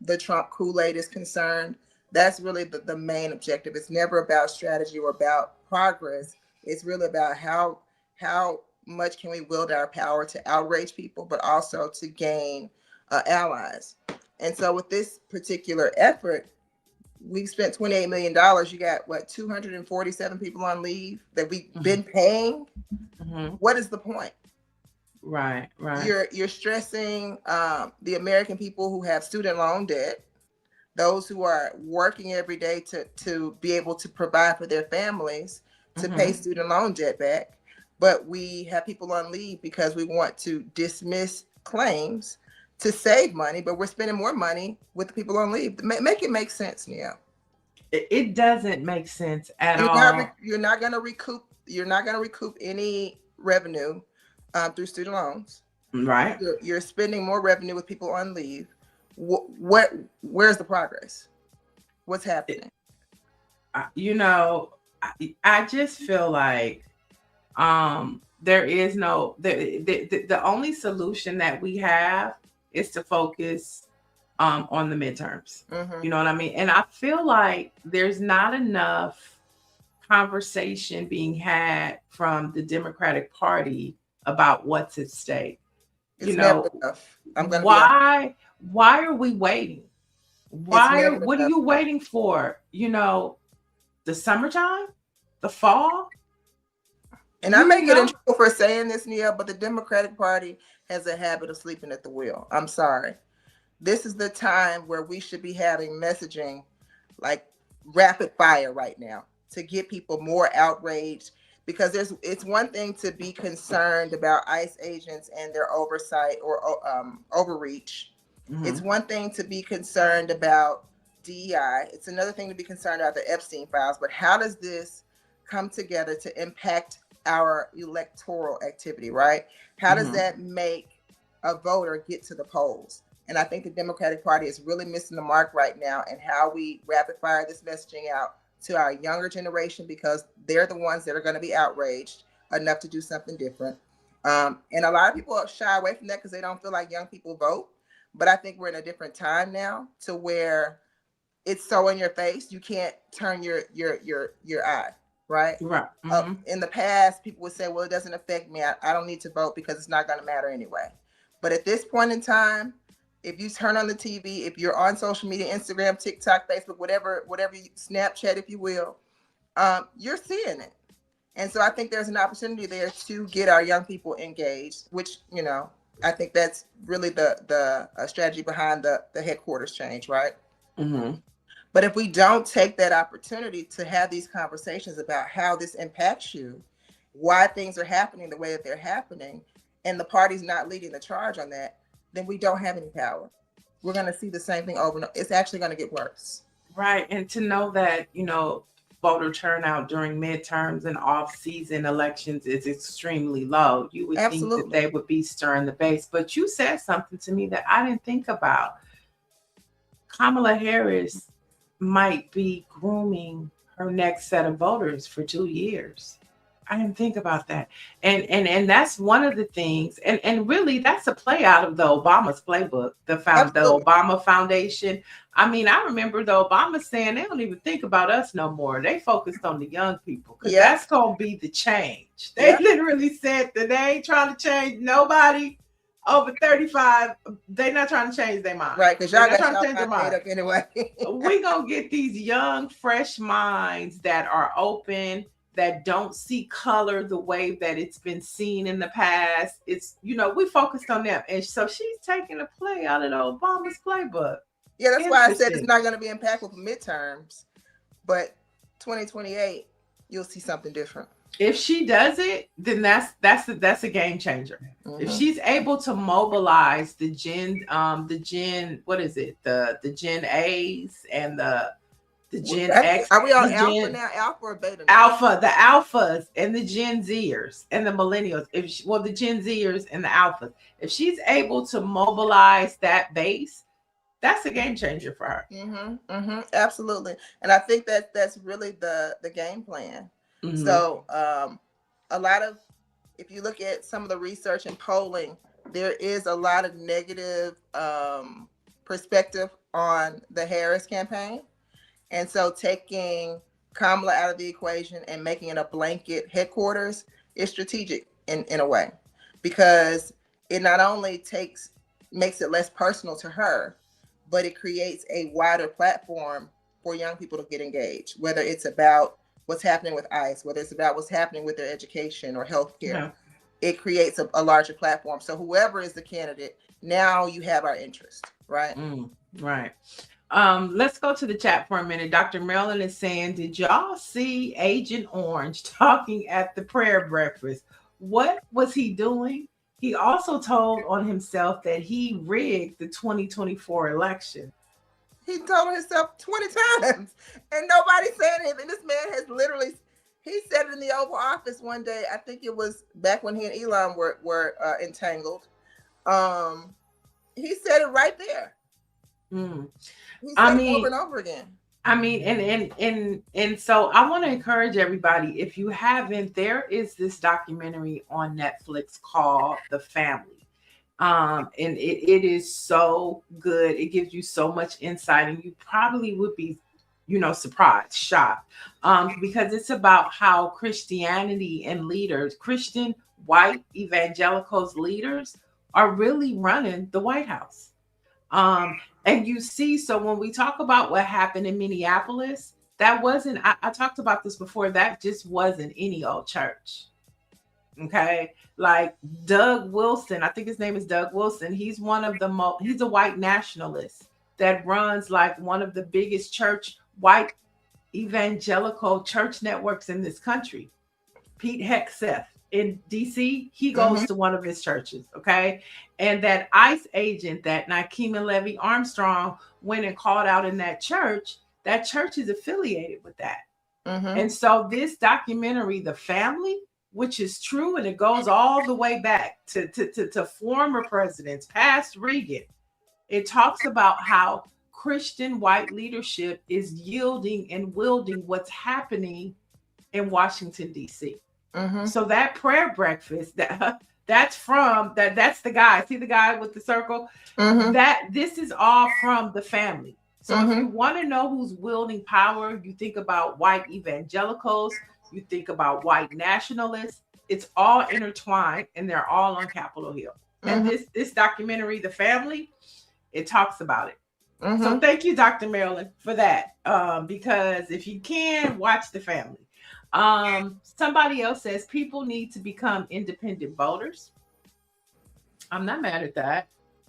the Trump Kool-Aid is concerned, that's really the main objective. It's never about strategy or about progress. It's really about how much can we wield our power to outrage people, but also to gain allies. And so with this particular effort, we've spent $28 million. You got 247 people on leave that we've been paying. What is the point? Right. You're stressing the American people who have student loan debt, those who are working every day to be able to provide for their families, to pay student loan debt back. But we have people on leave because we want to dismiss claims to save money, but we're spending more money with the people on leave. Make it make sense, Neo. It doesn't make sense at all. You're not going to recoup any revenue through student loans. Right. You're spending more revenue with people on leave. Where's the progress? What's happening? I just feel like there is no the only solution that we have is to focus on the midterms. You know what I mean? And I feel like there's not enough conversation being had from the Democratic Party about what's at stake. It's never enough. Why are we waiting? What are you waiting for? The summertime, the fall. And I may get in trouble for saying this, Nia, but the Democratic Party has a habit of sleeping at the wheel. I'm sorry. This is the time where we should be having messaging like rapid fire right now to get people more outraged, because it's one thing to be concerned about ICE agents and their oversight or overreach. It's one thing to be concerned about DEI. It's another thing to be concerned about, the Epstein files, but how does this come together to impact our electoral activity, right? How does that make a voter get to the polls? And I think the Democratic Party is really missing the mark right now in how we rapid fire this messaging out to our younger generation, because they're the ones that are going to be outraged enough to do something different. And a lot of people shy away from that because they don't feel like young people vote. But I think we're in a different time now to where it's so in your face, you can't turn your eye, right? Right. In the past, people would say, well, it doesn't affect me. I don't need to vote because it's not going to matter anyway. But at this point in time, if you turn on the TV, if you're on social media, Instagram, TikTok, Facebook, whatever you, Snapchat, if you will, you're seeing it. And so I think there's an opportunity there to get our young people engaged, which, you know, I think that's really the strategy behind the headquarters change, right? But if we don't take that opportunity to have these conversations about how this impacts you, why things are happening the way that they're happening, and the party's not leading the charge on that, then we don't have any power. We're going to see the same thing over and over. It's actually going to get worse. Right. And to know that, you know, voter turnout during midterms and off-season elections is extremely low. You would think that they would be stirring the base. But you said something to me that I didn't think about. Kamala Harris might be grooming her next set of voters for 2 years. I didn't think about that. And that's one of the things, and really that's a play out of the Obama's playbook, the Obama Foundation. I mean, I remember the Obama saying they don't even think about us no more. They focused on the young people because that's going to be the change. They literally said that they ain't trying to change nobody over 35. They're not trying to change their mind. Right, because y'all got trying to change their mind up anyway. We're going to get these young, fresh minds that are open, that don't see color the way that it's been seen in the past. It's, you know, we focused on them. And so she's taking a play out of the Obama's playbook. Yeah, that's why I said it's not going to be impactful for midterms. But 2028, you'll see something different. If she does it, then that's a game changer. If she's able to mobilize the Gen A's and the Gen X. Are we on Alpha now? Alpha or Beta now? Alpha, the Alphas and the Gen Zers and the Millennials. The Gen Zers and the Alphas. If she's able to mobilize that base, that's a game changer for her. Absolutely. And I think that's really the game plan. So a lot of, if you look at some of the research and polling, there is a lot of negative perspective on the Harris campaign. And so taking Kamala out of the equation and making it a blanket headquarters is strategic in a way, because it not only makes it less personal to her, but it creates a wider platform for young people to get engaged, whether it's about what's happening with ICE, whether it's about what's happening with their education or healthcare. It creates a larger platform. So whoever is the candidate, now you have our interest, right? Right. Let's go to the chat for a minute. Dr. Marilyn is saying, did y'all see Agent Orange talking at the prayer breakfast? What was he doing? He also told on himself that he rigged the 2024 election. He told himself 20 times and nobody said anything. This man has literally, he said it in the Oval Office one day. I think it was back when he and Elon were entangled. He said it right there. He said it over and over again. I mean, and so I want to encourage everybody, if you haven't, there is this documentary on Netflix called The Family. And it is so good. It gives you so much insight, and you probably would be, surprised, shocked, because it's about how Christianity and leaders, Christian white evangelicals leaders, are really running the White House. And you see, so when we talk about what happened in Minneapolis, that wasn't, I talked about this before, that just wasn't any old church. Okay. Like Doug Wilson, I think his name is Doug Wilson. He's he's a white nationalist that runs like one of the biggest white evangelical church networks in this country. Pete Hegseth in DC, he goes to one of his churches, okay? And that ICE agent, that Nikema Levy Armstrong, went and called out in that church is affiliated with that. And so this documentary, The Family, which is true, and it goes all the way back to former presidents, past Reagan, it talks about how Christian white leadership is yielding and wielding what's happening in Washington, D.C. So that prayer breakfast, that's the guy. See the guy with the circle? That this is all from The Family. So if you want to know who's wielding power, you think about white evangelicals, you think about white nationalists. It's all intertwined, and they're all on Capitol Hill. And this documentary, The Family, it talks about it. So thank you, Dr. Marilyn, for that. Because if you can, watch The Family. Somebody else says people need to become independent voters. I'm not mad at that.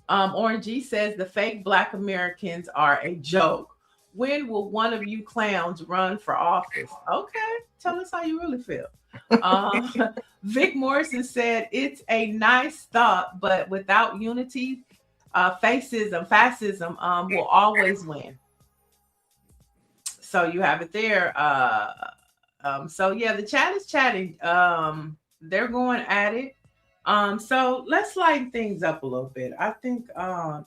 Orange G says the fake Black Americans are a joke. When will one of you clowns run for office? Okay, tell us how you really feel. Vic Morrison said it's a nice thought, but without unity, fascism will always win. So you have it there. So yeah, the chat is chatting. They're going at it. So let's lighten things up a little bit. I think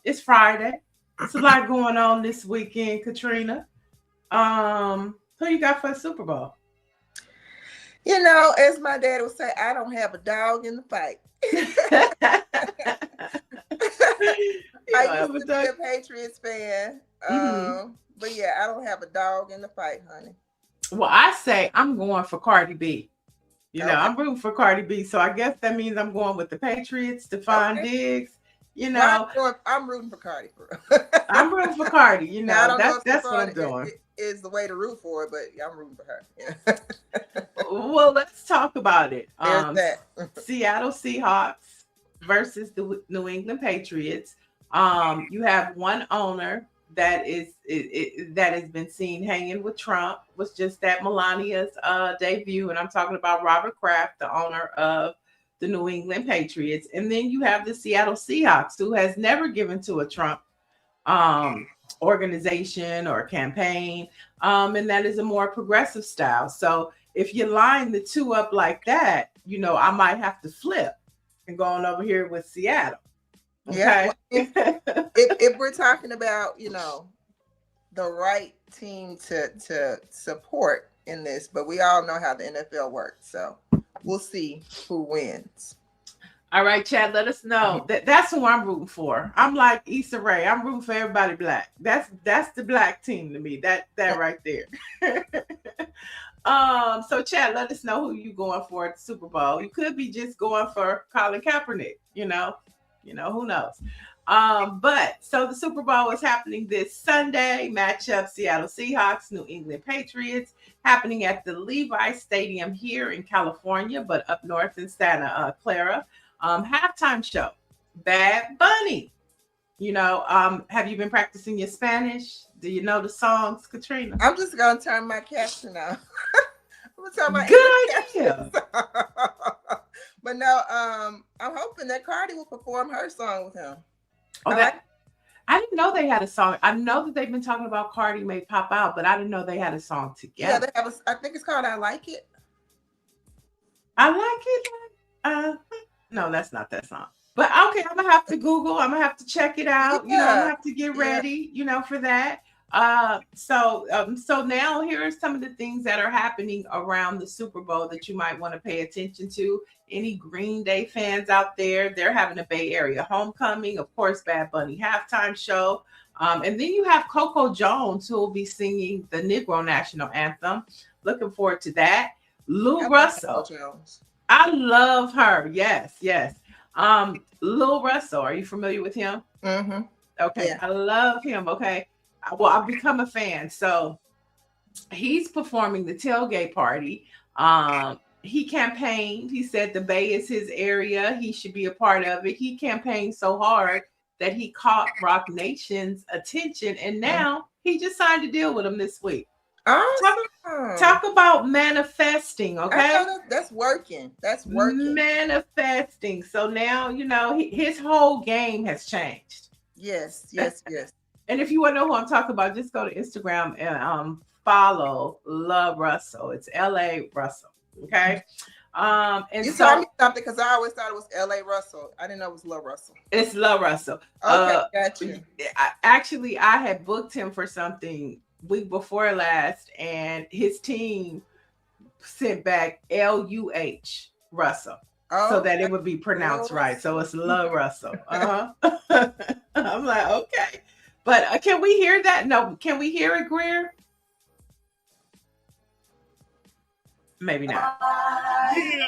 it's Friday. It's a lot going on this weekend, Katrina. Who you got for the Super Bowl? You know, as my dad would say, I don't have a dog in the fight. I used to be a Patriots fan. But yeah, I don't have a dog in the fight, honey. Well, I say I'm going for Cardi B. You know, I'm rooting for Cardi B. So I guess that means I'm going with the Patriots, Stephon Diggs. You know, I'm rooting for Cardi. I'm rooting for Cardi. You know, that's what I'm doing. Is the way to root for it, but I'm rooting for her. Yeah. Well, let's talk about it. There's that. Seattle Seahawks versus the New England Patriots. You have one owner that has been seen hanging with Trump. Was just at Melania's debut, and I'm talking about Robert Kraft, the owner of the New England Patriots. And then you have the Seattle Seahawks, who has never given to a Trump organization or campaign, and that is a more progressive style. So if you line the two up like that, you know, I might have to flip and go on over here with Seattle. Okay. Yeah, if we're talking about, you know, the right team to support in this, but we all know how the NFL works, so we'll see who wins. All right, Chad, let us know. That's who I'm rooting for. I'm like Issa Rae. I'm rooting for everybody Black. That's the Black team to me. That right there. So Chad, let us know who you going for at the Super Bowl. You could be just going for Colin Kaepernick, you know, who knows? But so the Super Bowl is happening this Sunday. Matchup Seattle Seahawks, New England Patriots, happening at the Levi Stadium here in California, but up north in Santa Clara. Halftime show, Bad Bunny. You know, have you been practicing your Spanish? Do you know the songs, Katrina? I'm just gonna turn my caption on. I'm gonna turn my good idea. But no, I'm hoping that Cardi will perform her song with him. Okay. I didn't know they had a song. I know that they've been talking about Cardi may pop out, but I didn't know they had a song together. Yeah, they have I think it's called I Like It. I Like It. No, that's not that song. But okay, I'm gonna have to Google. I'm gonna have to check it out. Yeah. You know, I'm gonna have to get ready. You know, for that. So now here are some of the things that are happening around the Super Bowl that you might want to pay attention to. Any Green Day fans out there? They're having a Bay Area homecoming, of course, Bad Bunny halftime show. And then you have Coco Jones, who will be singing the Negro National Anthem. Looking forward to that. Lou Russell. I love her. Yes. Lil Russell, are you familiar with him? Mm-hmm. Okay, yeah. I love him. Okay, well, I've become a fan. So he's performing the tailgate party. He campaigned. He said the Bay is his area. He should be a part of it. He campaigned so hard that he caught Rock Nation's attention, and now he just signed a deal with him this week. Awesome. Talk about manifesting, I okay? know that's working. That's working. Manifesting. So now, his whole game has changed. Yes, yes, yes. And if you want to know who I'm talking about, just go to Instagram and follow Love Russell. It's L.A. Russell, okay? And You so told me something because I always thought it was L.A. Russell. I didn't know it was Love Russell. it's Love Russell. Okay, got you. I had booked him for something week before last, and his team sent back L-U-H Russell, so that it would be pronounced right. So it's Love Russell. I'm like, okay, but can we hear that? No, can we hear it, Greer? Maybe not. Yeah.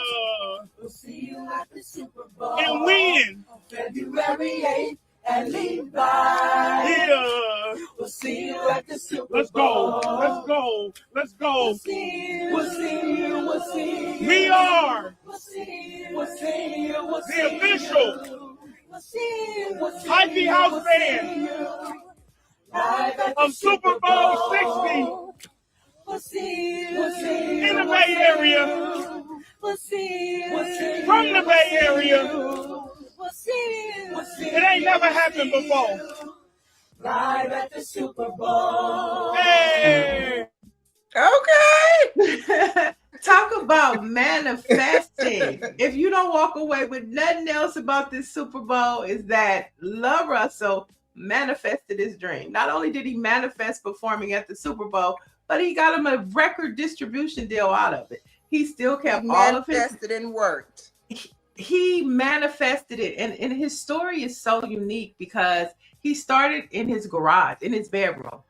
We'll see you at the Super Bowl. And win. On February 8th at Levi. Yeah. We'll see you at the Super Let's go. Bowl. Let's go. Let's go. We'll see you. We'll see you. We'll see you. We are We'll see you. We'll see you. We'll see the official We'll see you. We'll see Hype you. House We'll band see you. Live at the of Super Bowl 60 We'll see you. We'll see you. in the Bay Area. We'll see you. We'll see you. From the Bay Area. We'll see you. We'll see you. It ain't never happened before. Live at the Super Bowl. Hey. Okay. Talk about manifesting. If you don't walk away with nothing else about this Super Bowl, is that Love Russell manifested his dream. Not only did he manifest performing at the Super Bowl, but he got him a record distribution deal out of it. He still kept all of his. Manifested and worked. He manifested it, and his story is so unique because he started in his garage, in his bedroom.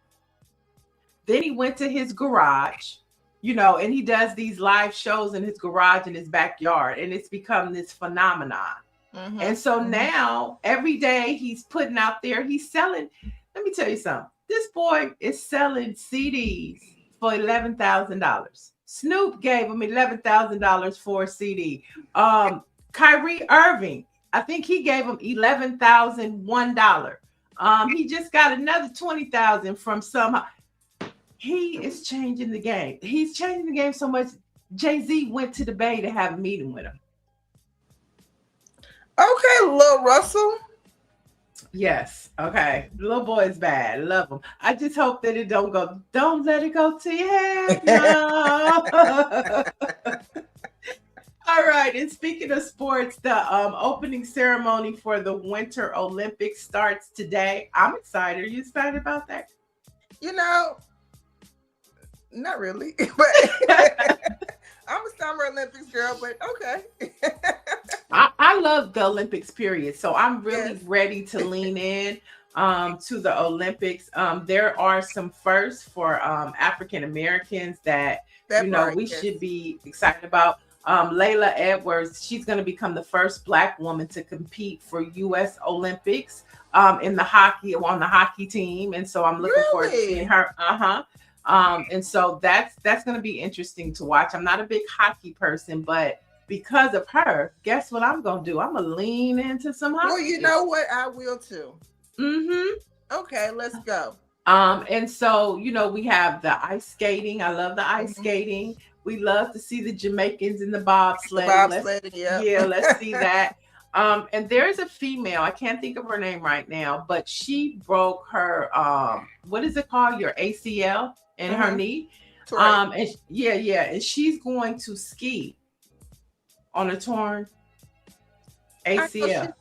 Then he went to his garage, and he does these live shows in his garage in his backyard, and it's become this phenomenon. Mm-hmm. And so now every day he's putting out there, he's selling. Let me tell you something. This boy is selling CDs for $11,000. Snoop gave him $11,000 for a CD. Kyrie Irving, I think he gave him $11,001. He just got another $20,000 from some. He is changing the game. He's changing the game so much. Jay-Z went to the Bay to have a meeting with him. Okay, Lil Russell. Yes. Okay. Little boy is bad. Love him. I just hope that it don't let it go to your head. No. All right. And speaking of sports, the opening ceremony for the Winter Olympics starts today. I'm excited. Are you excited about that? Not really, but I'm a Summer Olympics girl, but okay. I love the Olympics period. So I'm really ready to lean in to the Olympics. There are some firsts for African Americans that we should be excited about. Layla Edwards, she's going to become the first Black woman to compete for U.S. Olympics on the hockey team. And so I'm looking forward to seeing her. And so that's going to be interesting to watch. I'm not a big hockey person, but because of her, guess what I'm going to do? I'm going to lean into some hockey. Well, you know what? I will too. Mm-hmm. Okay, let's go. And so, we have the ice skating. I love the ice skating. We love to see the Jamaicans in the bobsledding. Yeah, let's see that. And there's a female, I can't think of her name right now, but she broke her, what is it called? Your ACL in her knee. Right. And she's going to ski on a torn ACL.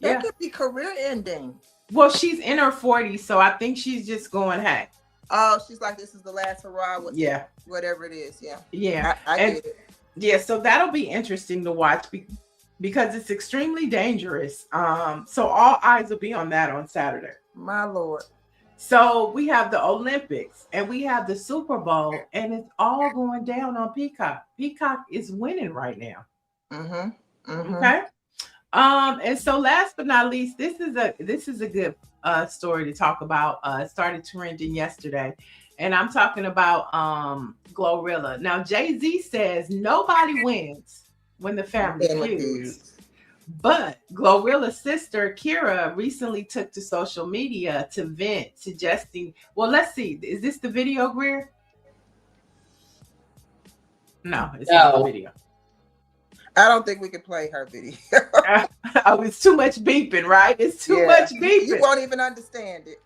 That could be career ending. Well, she's in her 40s, so I think she's just going, hey. Oh, she's like, this is the last hurrah. Whatever it is. Yeah. Yeah. I get it. Yeah, so that'll be interesting to watch because it's extremely dangerous. So all eyes will be on that on Saturday. My Lord. So we have the Olympics and we have the Super Bowl, and it's all going down on Peacock. Peacock is winning right now. Mm-hmm. Mm-hmm. Okay. And so last but not least, this is a good story to talk about. It started trending yesterday, and I'm talking about Glorilla. Now Jay-Z says nobody wins when the family feuds. But Glorilla's sister, Kira, recently took to social media to vent, suggesting, well, let's see. Is this the video, Greer? No, it's not the video. I don't think we can play her video. Oh, it's too much beeping, right? It's too much beeping. You won't even understand it.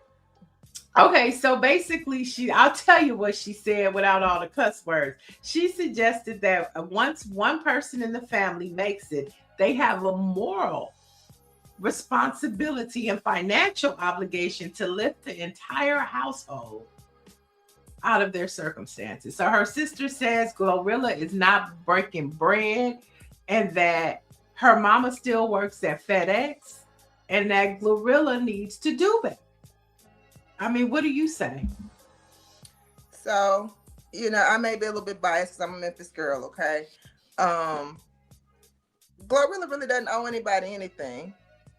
Okay, so basically, I'll tell you what she said without all the cuss words. She suggested that once one person in the family makes it, they have a moral responsibility and financial obligation to lift the entire household out of their circumstances. So her sister says Glorilla is not breaking bread and that her mama still works at FedEx and that Glorilla needs to do it. I mean, what do you say? So, I may be a little bit biased because I'm a Memphis girl, okay? Glorilla really doesn't owe anybody anything,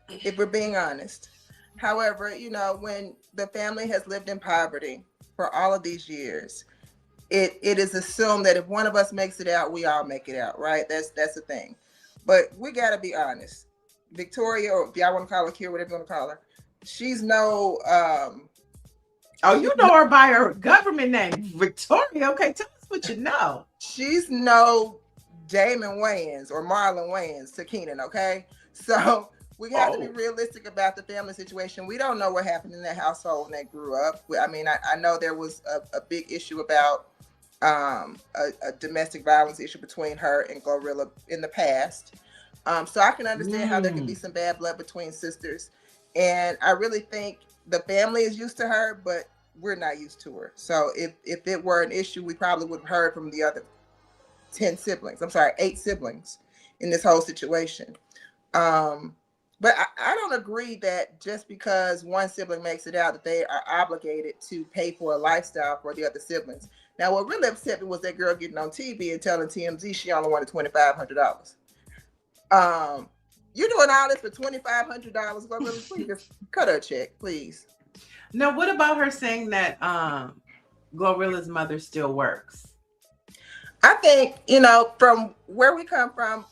if we're being honest. However, when the family has lived in poverty for all of these years, it is assumed that if one of us makes it out, we all make it out, right? That's the thing. But we got to be honest. Victoria, or if y'all want to call her Kira, whatever you want to call her, she's no... Oh, you know her by her government name, Victoria. Okay, tell us what you know. She's no Damon Wayans or Marlon Wayans to Keenan, okay? So we have to be realistic about the family situation. We don't know what happened in that household when they grew up. I mean, I know there was a big issue about a domestic violence issue between her and Glorilla in the past. So I can understand how there can be some bad blood between sisters. And I really think the family is used to her, but we're not used to her. So if it were an issue, we probably would have heard from the other 8 siblings in this whole situation. But I don't agree that just because one sibling makes it out that they are obligated to pay for a lifestyle for the other siblings. Now, what really upset me was that girl getting on TV and telling TMZ she only wanted $2,500. You're doing all this for $2,500. Glorilla, please just cut her a check, please. Now, what about her saying that Glorilla's mother still works? I think, from where we come from,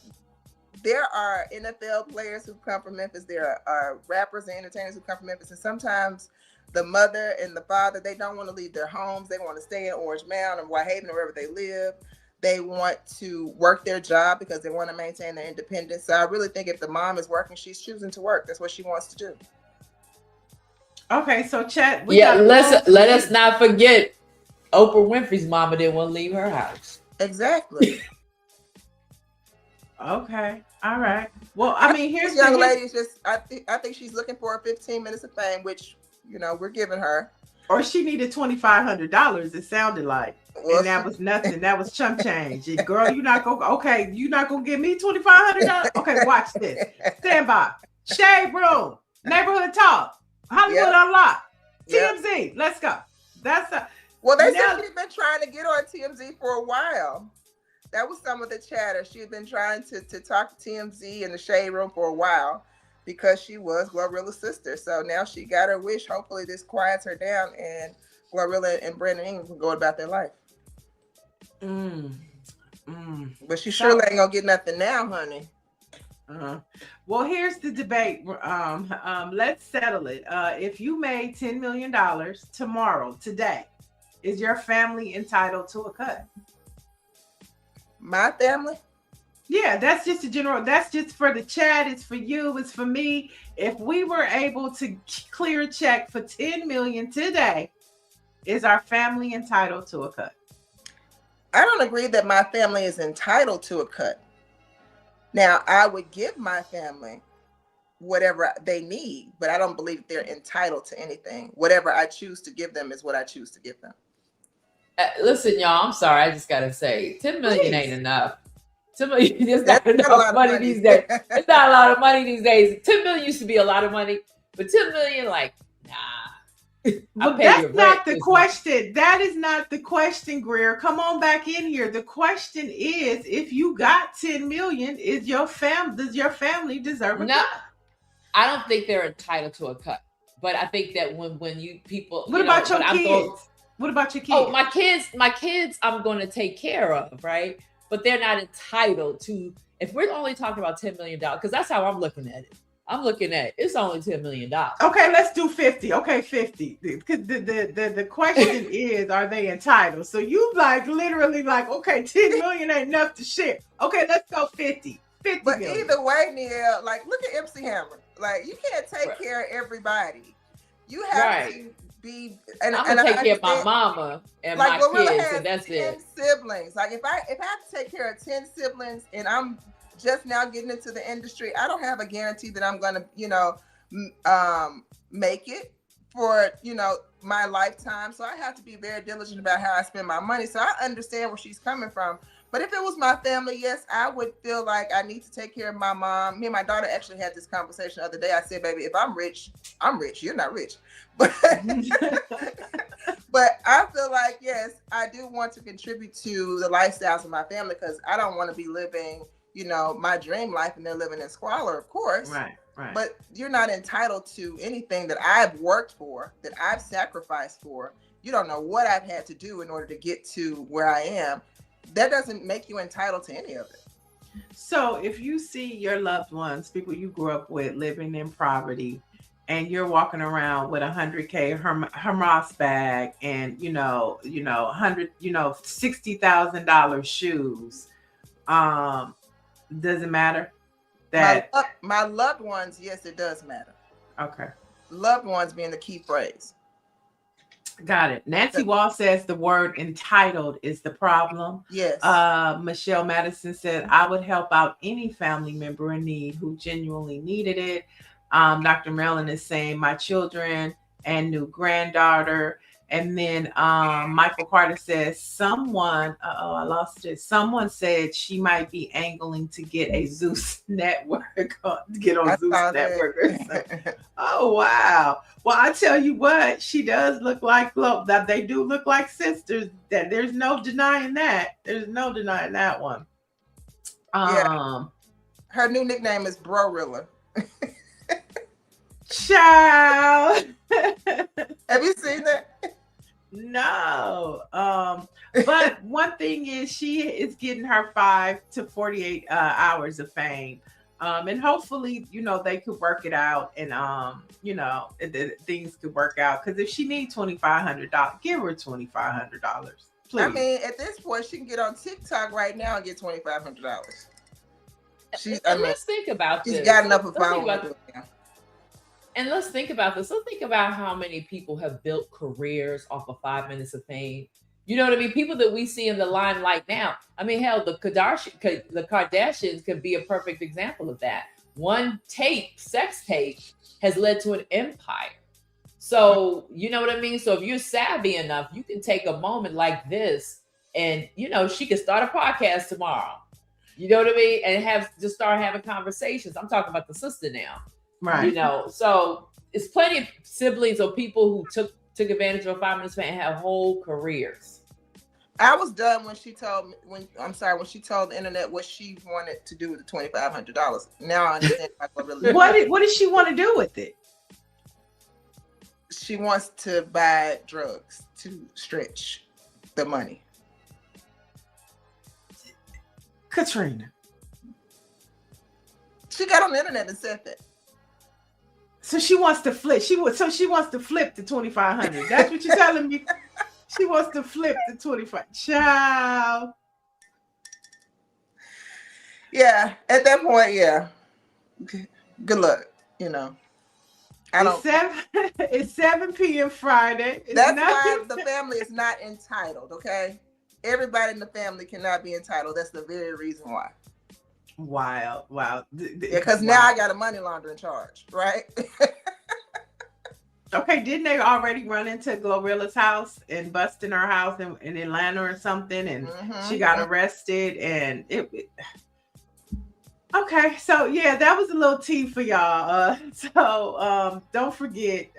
there are NFL players who come from Memphis. There are rappers and entertainers who come from Memphis. And sometimes the mother and the father, they don't want to leave their homes. They want to stay in Orange Mound or Whitehaven or wherever they live. They want to work their job because they want to maintain their independence. So I really think if the mom is working, she's choosing to work. That's what she wants to do. Okay, so chat. Let us not forget Oprah Winfrey's mama didn't want to leave her house. Exactly. Okay. All right. Well, I mean, here's this young lady is just. I think she's looking for 15 minutes of fame, which we're giving her. Or she needed $2,500. It sounded like, well, and that was nothing. That was chump change. Girl, you're not gonna give me $2,500. Okay, watch this. Stand by. Shade Room. Neighborhood Talk. Hollywood Unlocked. TMZ. Let's go. Well, they said she'd been trying to get on TMZ for a while. That was some of the chatter. She had been trying to talk to TMZ in the Shade Room for a while because she was Glorilla's sister. So now she got her wish. Hopefully this quiets her down and Glorilla and Brandon Ingram can go about their life. But she surely ain't gonna get nothing now, honey. Well, here's the debate. Let's settle it. If you made $10 million today, is your family entitled to a cut? My family? Yeah, that's just that's just for the chat. It's for you. It's for me. If we were able to clear a check for $10 million today, is our family entitled to a cut? I don't agree that my family is entitled to a cut. Now, I would give my family whatever they need, but I don't believe they're entitled to anything. Whatever I choose to give them is what I choose to give them. Listen, y'all, I'm sorry. I just got to say, $10 million ain't enough. $10 million is not enough money these days. It's not a lot of money these days. $10 million used to be a lot of money, but $10 million, like, nah. But that's not the question. That is not the question, Greer. Come on back in here. The question is, if you got $10 million, does your family deserve a cut? I don't think they're entitled to a cut. But I think that when you people, what about your kids? What about your kids? Oh, my kids, I'm going to take care of, right? But they're not entitled to. If we're only talking about $10 million, because that's how I'm looking at it. I'm looking at it's only $10 million. Okay, let's do 50. Okay, 50. The question is, are they entitled? So you like literally like, okay, 10 million ain't enough to share. Okay, let's go 50. 50 But million. either way, Neil, like look at MC Hammer. Like you can't take care of everybody. You have to be. And I'm gonna take care of my mama and like, my kids, and that's 10 it. siblings. Like if I have to take care of 10 siblings, and I'm just now getting into the industry, I don't have a guarantee that I'm gonna, make it for my lifetime. So I have to be very diligent about how I spend my money. So I understand where she's coming from. But if it was my family, yes, I would feel like I need to take care of my mom. Me and my daughter actually had this conversation the other day. I said, baby, if I'm rich, I'm rich. You're not rich. But but I feel like, yes, I do want to contribute to the lifestyles of my family, because I don't want to be living, my dream life and they're living in squalor, of course. Right. But you're not entitled to anything that I've worked for, that I've sacrificed for. You don't know what I've had to do in order to get to where I am. That doesn't make you entitled to any of it. So if you see your loved ones, people you grew up with, living in poverty, and you're walking around with $100K Hermes bag and $60,000 shoes, does it matter? That my loved ones, yes, it does matter. Okay. Loved ones being the key phrase. Got it. Nancy Wall says the word entitled is the problem. Yes. Michelle Madison said, I would help out any family member in need who genuinely needed it. Dr. Marilyn is saying my children and new granddaughter. And then Michael Carter says someone said she might be angling to get a Zeus network, get on Zeus network or something. Oh, wow. Well, I tell you what, she does look like, that they do look like sisters. That there's no denying that. There's no denying that one. Her new nickname is Brorilla. Child. Have you seen that? No. But one thing is she is getting her 5 to 48 hours of fame. And hopefully, they could work it out and, things could work out. Because if she needs $2,500, give her $2,500. Please. I mean, at this point, she can get on TikTok right now and get $2,500. Let's think about this. She's got enough of followers. And let's think about this. Let's think about how many people have built careers off of 5 minutes of fame. You know what I mean? People that we see in the limelight now. I mean, hell, the Kardashians could be a perfect example of that. One sex tape, has led to an empire. So, you know what I mean? So if you're savvy enough, you can take a moment like this and, she could start a podcast tomorrow. You know what I mean? And just start having conversations. I'm talking about the sister now. Right. So it's plenty of siblings or people who took advantage of a 5 minutes fan and have whole careers. I was done when she told the internet what she wanted to do with the $2,500. Now I understand. What does she want to do with it? She wants to buy drugs to stretch the money. Katrina. She got on the internet and said that. So she wants to flip. She wants to flip the $2,500. That's what you're telling me. She wants to flip the $2,500. Ciao. Yeah, at that point, yeah. Good luck. It's 7 p.m. Friday. That's why the family is not entitled. Okay, everybody in the family cannot be entitled. That's the very reason why. Wow. Because now I got a money laundering charge, right? Okay, didn't they already run into Glorilla's house and bust in her house in Atlanta or something, and she got arrested, and okay, so yeah, that was a little tea for y'all. So don't forget,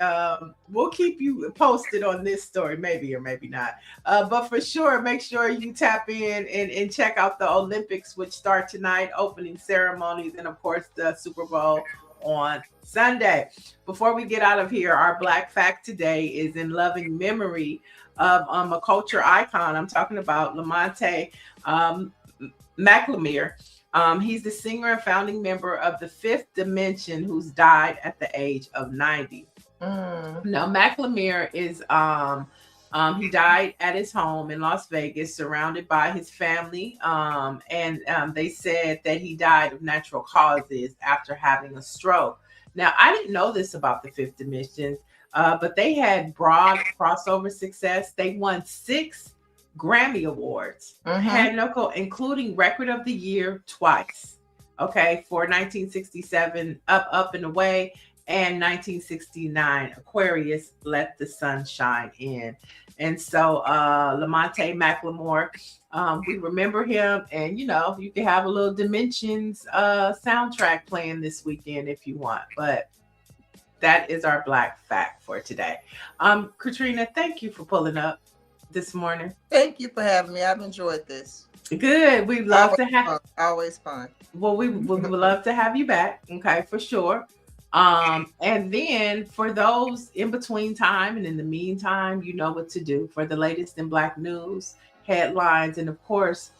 we'll keep you posted on this story, maybe or maybe not. But for sure, make sure you tap in and check out the Olympics, which start tonight, opening ceremonies, and of course the Super Bowl on Sunday. Before we get out of here, our Black fact today is in loving memory of a culture icon. I'm talking about Lamonte McLemore. He's the singer and founding member of the Fifth Dimension, who's died at the age of 90. Now, Macklemore is he died at his home in Las Vegas, surrounded by his family. And they said that he died of natural causes after having a stroke. Now, I didn't know this about the Fifth Dimension, but they had broad crossover success. They won 6 Grammy Awards, including Record of the Year twice. Okay, for 1967, Up and Away, and 1969, Aquarius, Let the Sun Shine In. And so Lamonte Macklemore, we remember him, and you can have a little Dimensions soundtrack playing this weekend if you want. But that is our Black fact for today. Katrina, thank you for pulling up this morning. Thank you for having me. I've enjoyed this. Good. We'd love to have always fun. Well, we would love to have you back. Okay, for sure. And then for those in between time and in the meantime, you know what to do for the latest in Black news, headlines, and of course,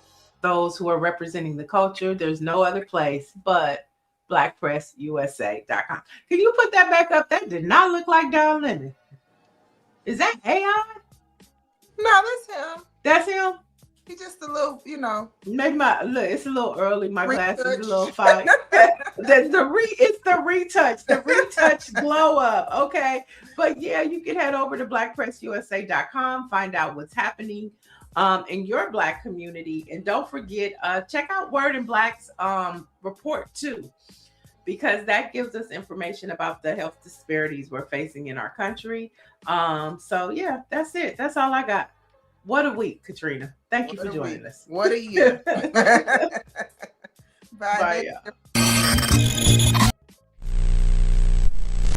those who are representing the culture. There's no other place but blackpressusa.com. Can you put that back up? That did not look like Don Lemon. Is that AI? No, that's him. That's him? He's just a little, Maybe it's a little early. My glasses retouch. A little foggy. It's the retouch glow up. Okay. But yeah, you can head over to blackpressusa.com, find out what's happening in your Black community. And don't forget, check out Word and Black's report too, because that gives us information about the health disparities we're facing in our country. So yeah, that's it. That's all I got. What a week, Katrina. Thank you for joining us. What a year. Bye. Bye.